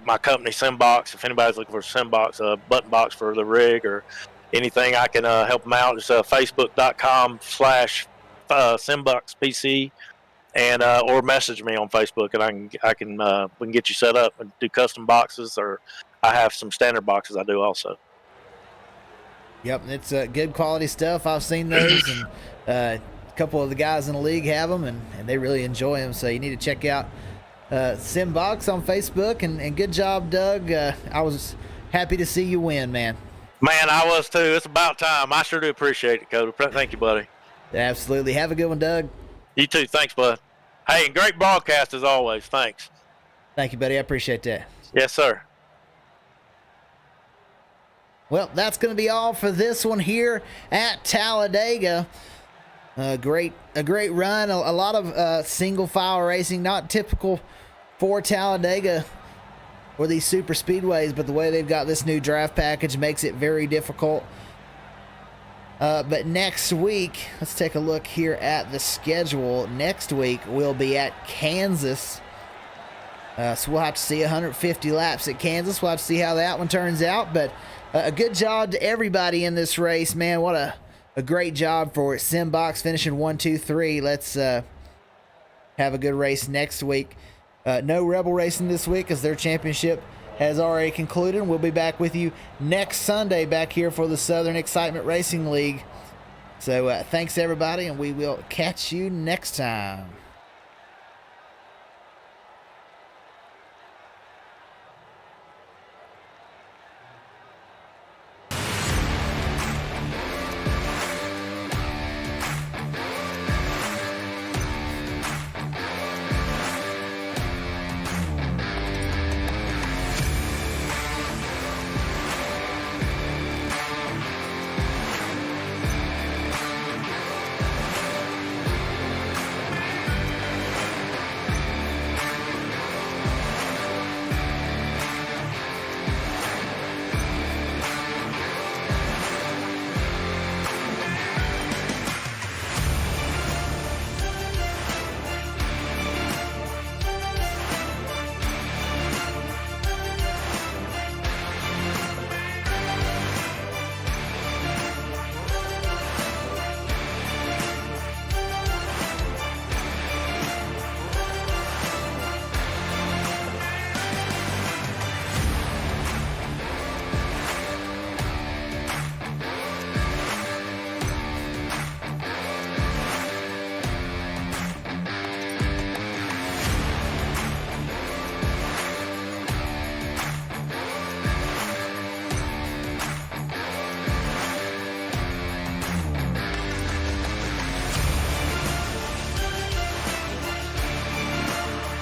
my company, Simbox, if anybody's looking for a Simbox, a button box for the rig or anything, I can help them out. It's facebook.com/SimboxPC, and or message me on Facebook, and we can get you set up and do custom boxes, or I have some standard boxes I do also. Yep, it's good quality stuff. I've seen those, and a couple of the guys in the league have them, and they really enjoy them. So you need to check out Simbox on Facebook, and good job, Doug. I was happy to see you win, man. Man, I was too. It's about time. I sure do appreciate it, Coda. Thank you, buddy. Absolutely. Have a good one, Doug. You too. Thanks, bud. Hey, and great broadcast as always. Thanks. Thank you, buddy. I appreciate that. Yes, sir. Well, that's going to be all for this one here at Talladaga. A great run. A lot of single file racing, not typical for Talladaga or these super speedways, but the way they've got this new draft package makes it very difficult. But next week, let's take a look here at the schedule. Next week, we'll be at Kansas. So we'll have to see 150 laps at Kansas. We'll have to see how that one turns out. But a good job to everybody in this race, man. What a great job for Simbox, finishing 1, 2, 3. Let's have a good race next week. No Rebel racing this week as their championship has already concluded. We'll be back with you next Sunday back here for the Southern Excitement Racing League. So thanks, everybody, and we will catch you next time.